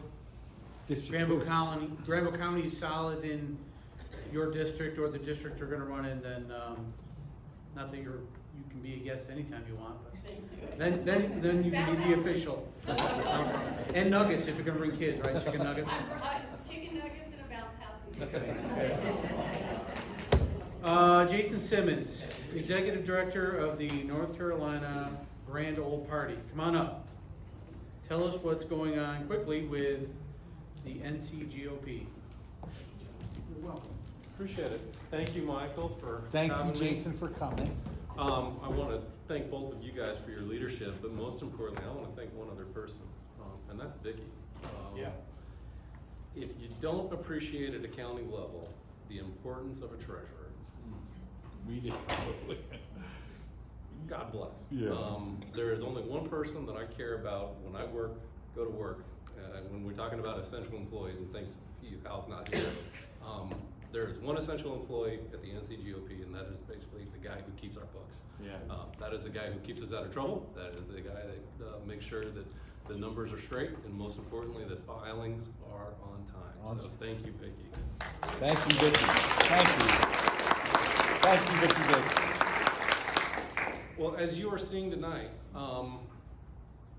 Granville County is solid in your district or the district you're gonna run in, then, not that you can be a guest anytime you want, but then you can be the official. And nuggets, if you're gonna bring kids, right? Chicken nuggets? I brought chicken nuggets and a bounce house. Jason Simmons, Executive Director of the North Carolina Grand Old Party. Come on up. Tell us what's going on quickly with the NCGOP. You're welcome. Appreciate it. Thank you, Michael, for Thank having you, me. Jason, for coming. I want to thank both of you guys for your leadership, but most importantly, I want to thank one other person, and that's Vicky. If you don't appreciate at a county level the importance of a treasurer, We did. God bless. Yeah. There is only one person that I care about when I go to work, when we're talking about essential employees, and thanks to you, Hal's not here. There is one essential employee at the NCGOP, and that is basically the guy who keeps our books. Yeah. That is the guy who keeps us out of trouble. That is the guy that makes sure that the numbers are straight, and most importantly, that filings are on time. So thank you, Vicki. Thank you, Vicky. Thank you. Thank you, Vicky. Well, as you are seeing tonight,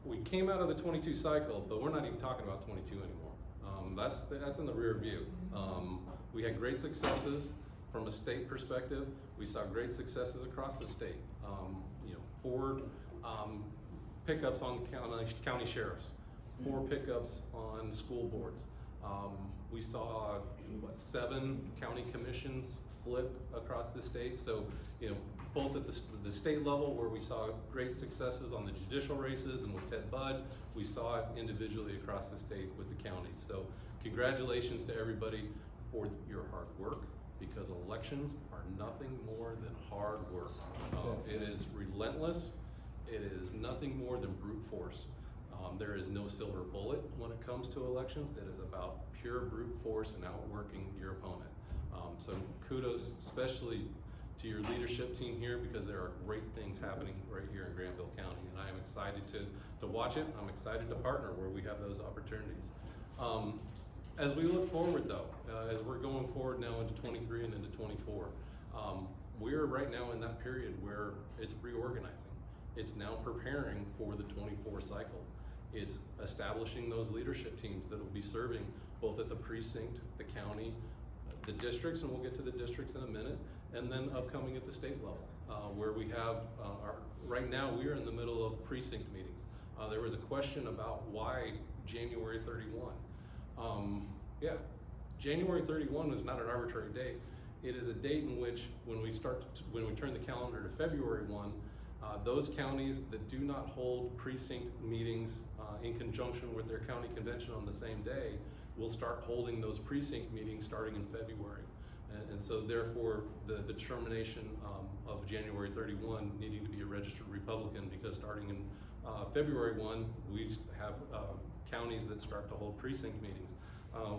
we came out of the 22 cycle, but we're not even talking about 22 anymore. That's in the rear view. We had great successes from a state perspective. We saw great successes across the state. 4 pickups on county sheriffs, 4 pickups on school boards. We saw 7 county commissions flip across the state. So, you know, both at the state level where we saw great successes on the judicial races and with Ted Budd, we saw it individually across the state with the counties. So congratulations to everybody for your hard work, because elections are nothing more than hard work. It is relentless. It is nothing more than brute force. There is no silver bullet when it comes to elections. It is about pure brute force and outworking your opponent. So kudos especially to your leadership team here, because there are great things happening right here in Granville County, and I am excited to watch it. I'm excited to partner where we have those opportunities. As we look forward though, as we're going forward now into 23 and into 24, we're right now in that period where it's reorganizing. It's now preparing for the 24 cycle. It's establishing those leadership teams that will be serving both at the precinct, the county, the districts, and we'll get to the districts in a minute, and then upcoming at the state level, where we have right now we are in the middle of precinct meetings. There was a question about why January 31. Yeah, January 31 is not an arbitrary date. It is a date in which when we turn the calendar to February 1, those counties that do not hold precinct meetings in conjunction with their county convention on the same day will start holding those precinct meetings starting in February. And so therefore the determination of January 31 needing to be a registered Republican, because starting in February 1, we have counties that start to hold precinct meetings.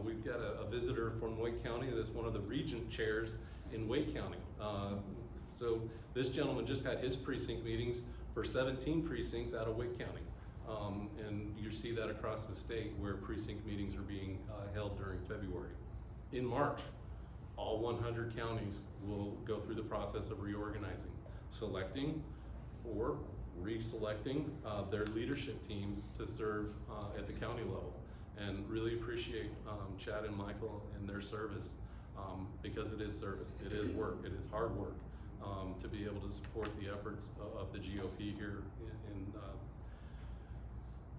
We've got a visitor from Wake County that's one of the regent chairs in Wake County. So this gentleman just had his precinct meetings for 17 precincts out of Wake County. And you see that across the state where precinct meetings are being held during February. In March, all 100 counties will go through the process of reorganizing, selecting or reselecting their leadership teams to serve at the county level. And really appreciate Chad and Michael and their service, because it is service, it is work, it is hard work, to be able to support the efforts of the GOP here in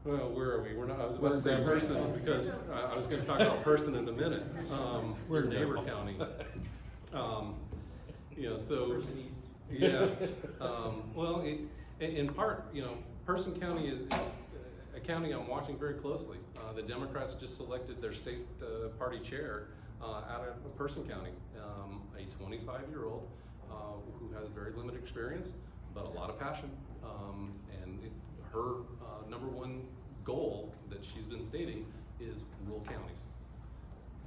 well, where are we? We're not, I was about to say person, because I was gonna talk about person in a minute. We're neighbor county. You know, so, yeah. Well, in part, you know, Person County is a county I'm watching very closely. The Democrats just selected their state party chair out of Person County, a 25-year-old who has very limited experience, but a lot of passion. And her number one goal that she's been stating is rural counties.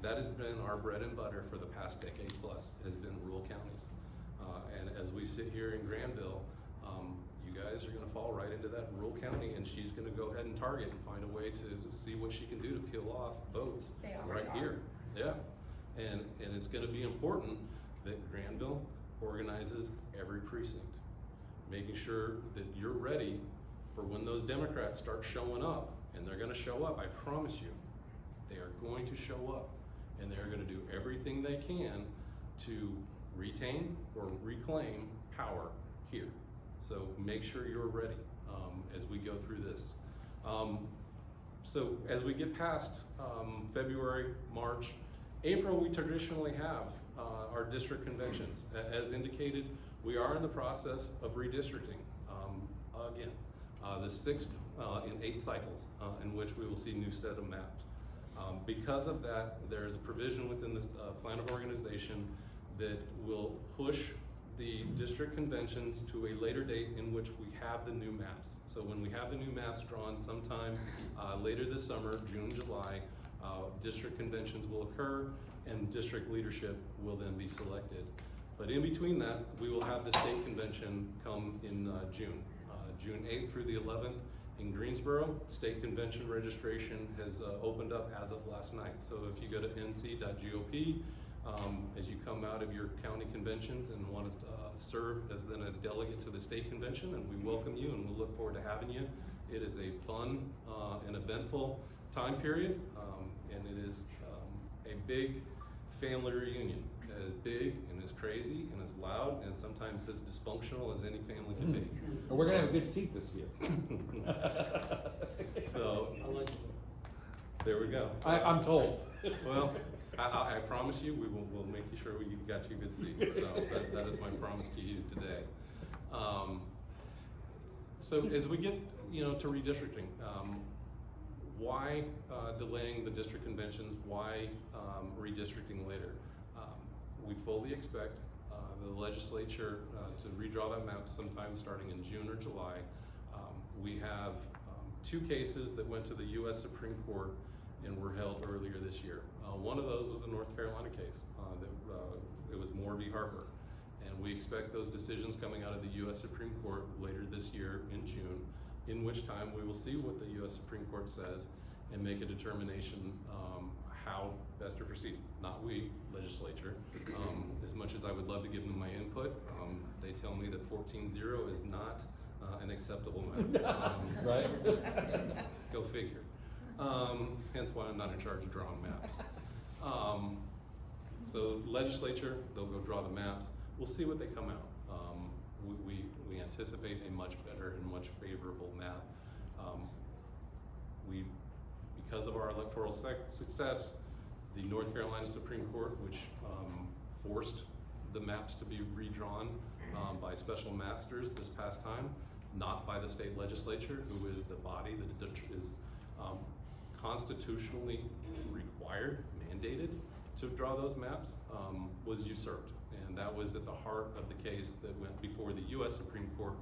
That has been our bread and butter for the past decade plus, has been rural counties. And as we sit here in Granville, you guys are gonna fall right into that rural county, and she's gonna go ahead and target and find a way to see what she can do to peel off votes right here. Yeah, and it's gonna be important that Granville organizes every precinct, making sure that you're ready for when those Democrats start showing up, and they're gonna show up, I promise you. They are going to show up, and they're gonna do everything they can to retain or reclaim power here. So make sure you're ready as we go through this. So as we get past February, March, April, we traditionally have our district conventions. As indicated, we are in the process of redistricting again. The 6th in 8 cycles in which we will see new set of maps. Because of that, there is a provision within this plan of organization that will push the district conventions to a later date in which we have the new maps. So when we have the new maps drawn sometime later this summer, June, July, district conventions will occur and district leadership will then be selected. But in between that, we will have the state convention come in June. June 8th through the 11th in Greensboro. State convention registration has opened up as of last night. So if you go to nc.gop, as you come out of your county conventions and want to serve as then a delegate to the state convention, and we welcome you and we'll look forward to having you. It is a fun and eventful time period, and it is a big family reunion. As big and as crazy and as loud and sometimes as dysfunctional as any family can be. We're gonna have a good seat this year. So, there we go. I'm told. Well, I promise you, we'll make sure we got you a good seat. So that is my promise to you today. So as we get, to redistricting, why delaying the district conventions? Why redistricting later? We fully expect the legislature to redraw that map sometime starting in June or July. We have 2 cases that went to the U.S. Supreme Court and were held earlier this year. One of those was a North Carolina case. It was Moore v. Harper. And we expect those decisions coming out of the U.S. Supreme Court later this year in June, in which time we will see what the U.S. Supreme Court says and make a determination how best to proceed. Not we, legislature. As much as I would love to give them my input, they tell me that 14-0 is not an acceptable map. Right? Go figure. Hence why I'm not in charge of drawing maps. So legislature, they'll go draw the maps. We'll see what they come out. We anticipate a much better and much favorable map. Because of our electoral success, the North Carolina Supreme Court, which forced the maps to be redrawn by special masters this past time, not by the state legislature, who is the body that is constitutionally required, mandated to draw those maps, was usurped. And that was at the heart of the case that went before the U.S. Supreme Court,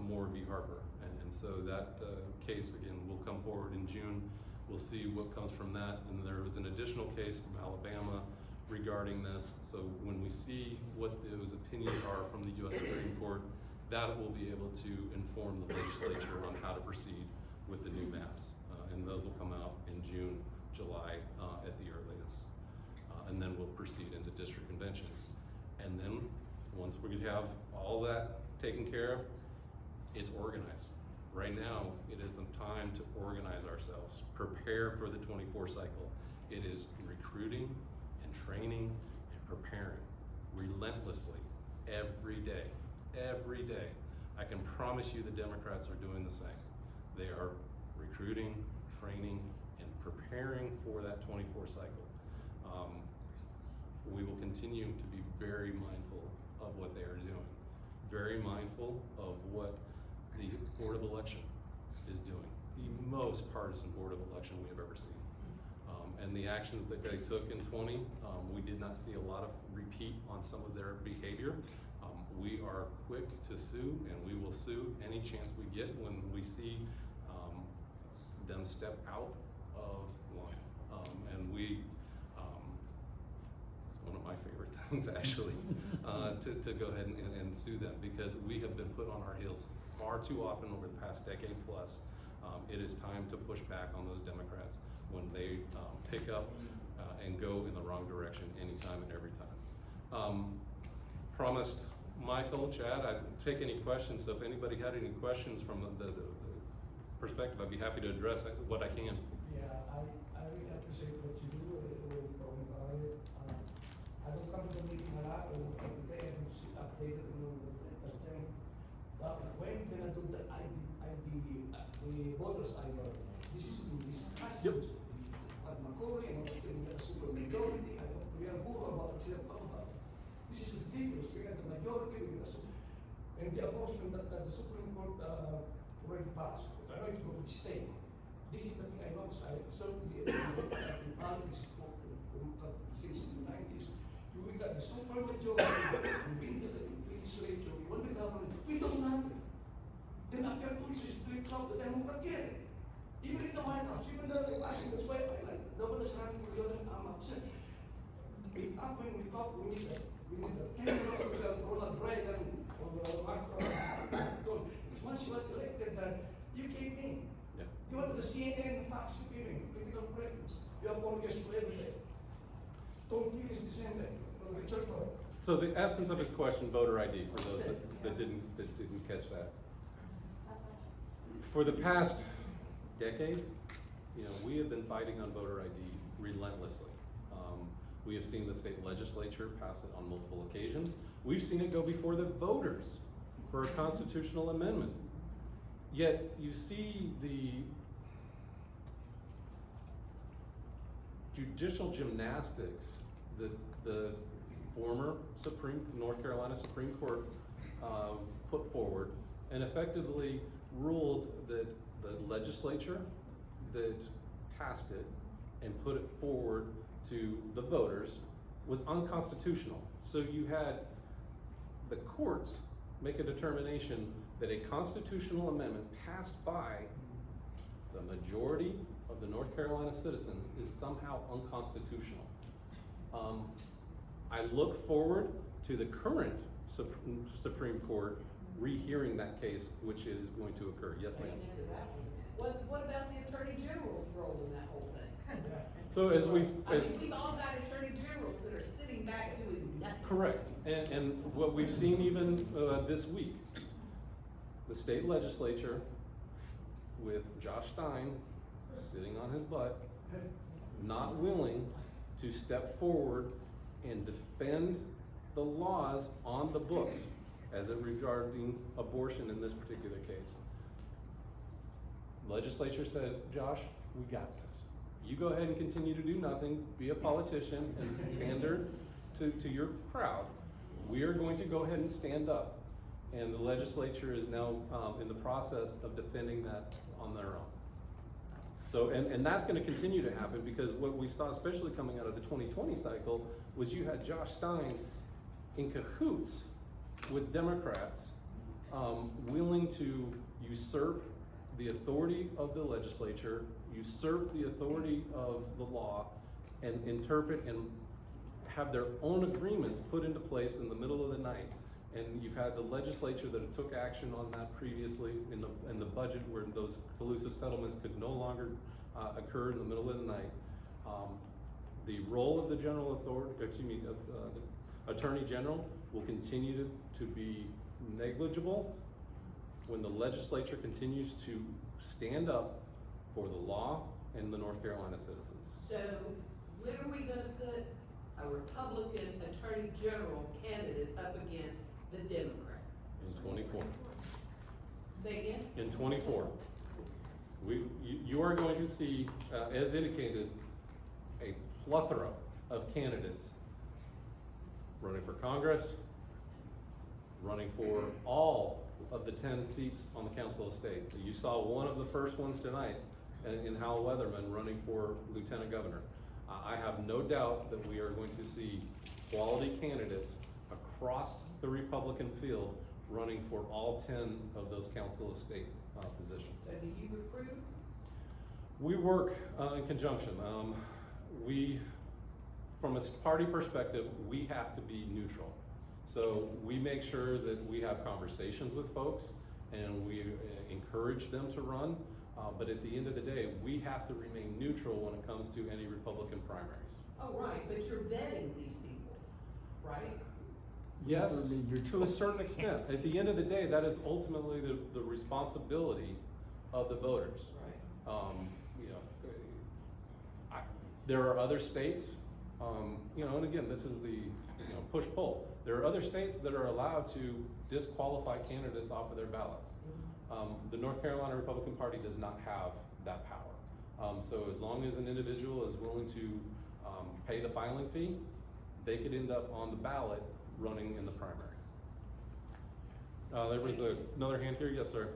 Moore v. Harper. And so that case, again, will come forward in June. We'll see what comes from that. And there was an additional case from Alabama regarding this. So when we see what those opinions are from the U.S. Supreme Court, that will be able to inform the legislature on how to proceed with the new maps. And those will come out in June, July at the earliest. And then we'll proceed into district conventions. And then once we have all that taken care of, it's organized. Right now, it is the time to organize ourselves, prepare for the 24 cycle. It is recruiting and training and preparing relentlessly every day. Every day. I can promise you the Democrats are doing the same. They are recruiting, training, and preparing for that 24 cycle. We will continue to be very mindful of what they are doing. Very mindful of what the Board of Election is doing. The most partisan Board of Election we have ever seen. And the actions that they took in 20, we did not see a lot of repeat on some of their behavior. We are quick to sue, and we will sue any chance we get when we see them step out of line. And it's one of my favorite things actually, to go ahead and sue them, because we have been put on our heels far too often over the past decade plus. It is time to push back on those Democrats when they pick up and go in the wrong direction anytime and every time. Promised Michael, Chad, I'd take any questions, so if anybody had any questions from the perspective, I'd be happy to address what I can. Yeah, I really appreciate what you do from I don't come to the meeting a lot, or every day I don't see updated on the thing. But when can I do the the voters ID? This is in discussions. At Macquarie, and we get a super majority. We are poor about it. This is ridiculous. We get the majority, we get a super. And the opposition that the Supreme Court already passed. I know it go to the state. This is the thing I noticed. I certainly in politics since the 90s. We got the super majority. We win the legislature. We won the government. We don't have it. Then after 2 years, flip flop the Democrat get it. Even in the White House, even though I think that's why I like the one that's running for the other, I'm upset. Up when we thought we need a 10 years of Ronald Reagan or Mark because once you got elected, that you came in. Yeah. You went to the CNN, Fox, you came in, political correctness. You have 4 years to every day. Don't kill is December. So the essence of his question, voter ID, for those that didn't catch that. For the past decade, we have been fighting on voter ID relentlessly. We have seen the state legislature pass it on multiple occasions. We've seen it go before the voters for a constitutional amendment. Yet you see the judicial gymnastics that the former North Carolina Supreme Court put forward, and effectively ruled that the legislature that passed it and put it forward to the voters was unconstitutional. So you had the courts make a determination that a constitutional amendment passed by the majority of the North Carolina citizens is somehow unconstitutional. I look forward to the current Supreme Court rehearing that case, which is going to occur. Yes, ma'am. What about the Attorney General's role in that whole thing? So as we've, We've all got Attorney Generals that are sitting back doing nothing. correct, and what we've seen even this week, the state legislature with Josh Stein sitting on his butt, not willing to step forward and defend the laws on the books as it regarding abortion in this particular case. Legislature said, Josh, we got this. You go ahead and continue to do nothing, be a politician and pander to your crowd. We are going to go ahead and stand up. And the legislature is now in the process of defending that on their own. So, and that's gonna continue to happen, because what we saw, especially coming out of the 2020 cycle, was you had Josh Stein in cahoots with Democrats, willing to usurp the authority of the legislature, usurp the authority of the law, and interpret and have their own agreements put into place in the middle of the night. And you've had the legislature that took action on that previously in the budget, where those collusive settlements could no longer occur in the middle of the night. The role of the Attorney General will continue to be negligible when the legislature continues to stand up for the law and the North Carolina citizens. So when are we gonna put a Republican Attorney General candidate up against the Democrat? In 24. Say again? In 24. You are going to see, as indicated, a plethora of candidates running for Congress, running for all of the 10 seats on the Council of State. You saw one of the first ones tonight in Hal Weatherman running for Lieutenant Governor. I have no doubt that we are going to see quality candidates across the Republican field running for all 10 of those Council of State positions. So do you recruit? We work in conjunction. From a party perspective, we have to be neutral. So we make sure that we have conversations with folks and we encourage them to run. But at the end of the day, we have to remain neutral when it comes to any Republican primaries. Oh, right, but you're vetting these people, right? Yes, to a certain extent. At the end of the day, that is ultimately the responsibility of the voters. Right. There are other states, and again, this is the push-pull. There are other states that are allowed to disqualify candidates off of their ballots. The North Carolina Republican Party does not have that power. So as long as an individual is willing to pay the filing fee, they could end up on the ballot running in the primary. There was another hand here. Yes, sir.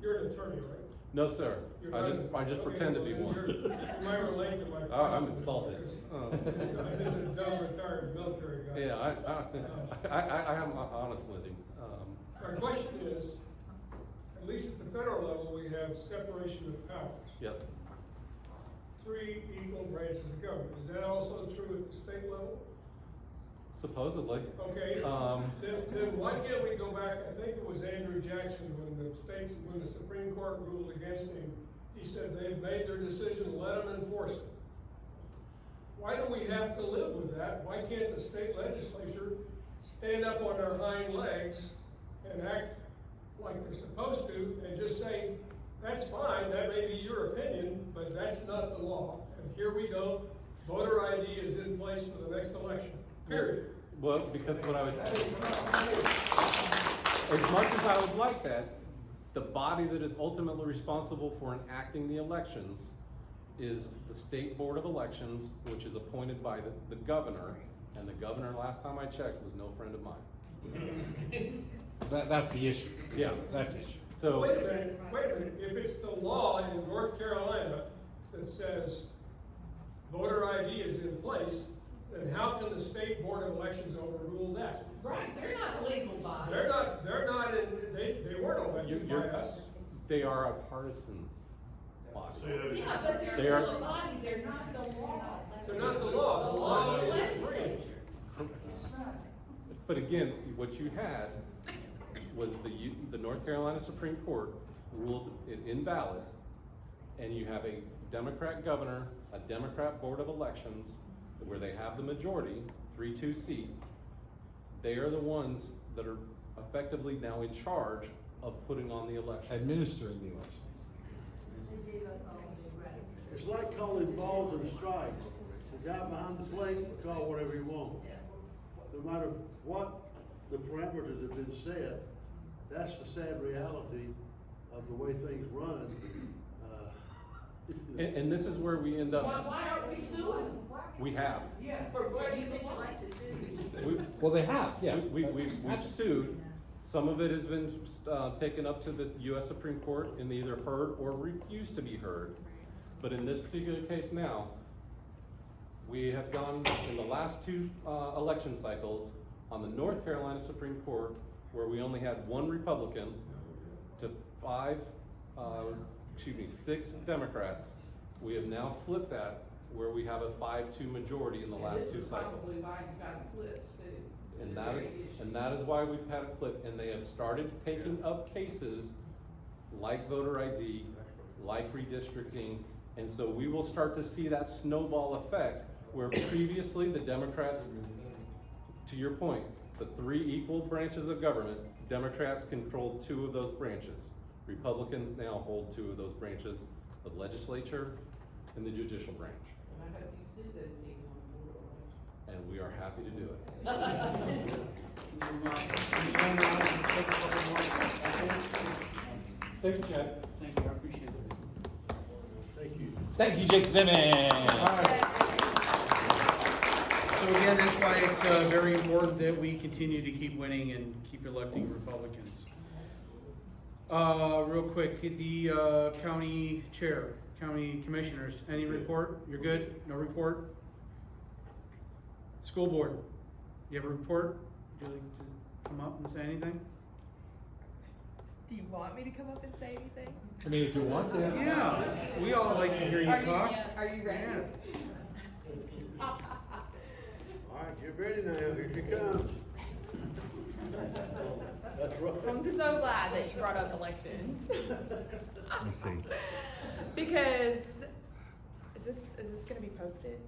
You're an attorney, right? No, sir. I just Okay, pretend to be well, one. You might relate to my question. Oh, I'm insulted. I'm just a dumb retired military guy. Yeah, I am honestly. My question is, at least at the federal level, we have separation of powers. Yes. 3 equal branches of government. Is that also true at the state level? Supposedly. Okay, then why can't we go back, I think it was Andrew Jackson, when the Supreme Court ruled against him, he said they've made their decision, let them enforce it. Why do we have to live with that? Why can't the state legislature stand up on their hind legs and act like they're supposed to and just say, that's fine, that may be your opinion, but that's not the law. And here we go, voter ID is in place for the next election. Period. Well, because what I would say, as much as I would like that, the body that is ultimately responsible for enacting the elections is the State Board of Elections, which is appointed by the governor, and the governor, last time I checked, was no friend of mine. That's the issue. Yeah. That's the issue. So. Wait a minute, if it's the law in North Carolina that says voter ID is in place, then how can the State Board of Elections overrule that? Right, they're not a legal body. They weren't elected by us. They are a partisan body. Yeah, but they're They are- still a body, they're not the law. They're not the law, the law The is legislature. free. But again, what you had was the North Carolina Supreme Court ruled it invalid, and you have a Democrat governor, a Democrat Board of Elections, where they have the majority, 3-2 seat. They are the ones that are effectively now in charge of putting on the election. Administering the elections. It's like calling balls and strikes. The guy behind the plate can call whatever he wants. No matter what the parameters have been set, that's the sad reality of the way things run. And this is where we end up. Why aren't we suing? We have. Yeah, for blood You use said of you law. like to sue. We- Well, they have, yeah. We've sued. Some of it has been taken up to the US Supreme Court and either heard or refused to be heard. But in this particular case now, we have gone in the last two election cycles on the North Carolina Supreme Court, where we only had one Republican, to 6 Democrats. We have now flipped that, where we have a 5-2 majority in the last two cycles. This is probably why you got it flipped too. And This that is, very issue. and that is why we've had it flipped, and they have started taking up cases like voter ID, like redistricting, and so we will start to see that snowball effect, where previously the Democrats, to your point, the 3 equal branches of government, Democrats controlled 2 of those branches. Republicans now hold 2 of those branches, the legislature and the judicial branch, And I hope you sue those people on the board of elections. and we are happy to do it. Thank you, Chad. Thank you, I appreciate it. Thank you. Thank you, Jake Simmons. So again, that's why it's very important that we continue to keep winning and keep electing Republicans. Real quick, the county chair, county commissioners, any report? You're good? No report? School board, you have a report? Would you like to come up and say anything? Do you want me to come up and say anything? I mean, if you want to. Yeah, we all like to hear you talk. Are you ready? Yeah. All right, get ready now, here she comes. That's right. I'm so glad that you brought up elections. Let me see. Because, is this gonna be posted?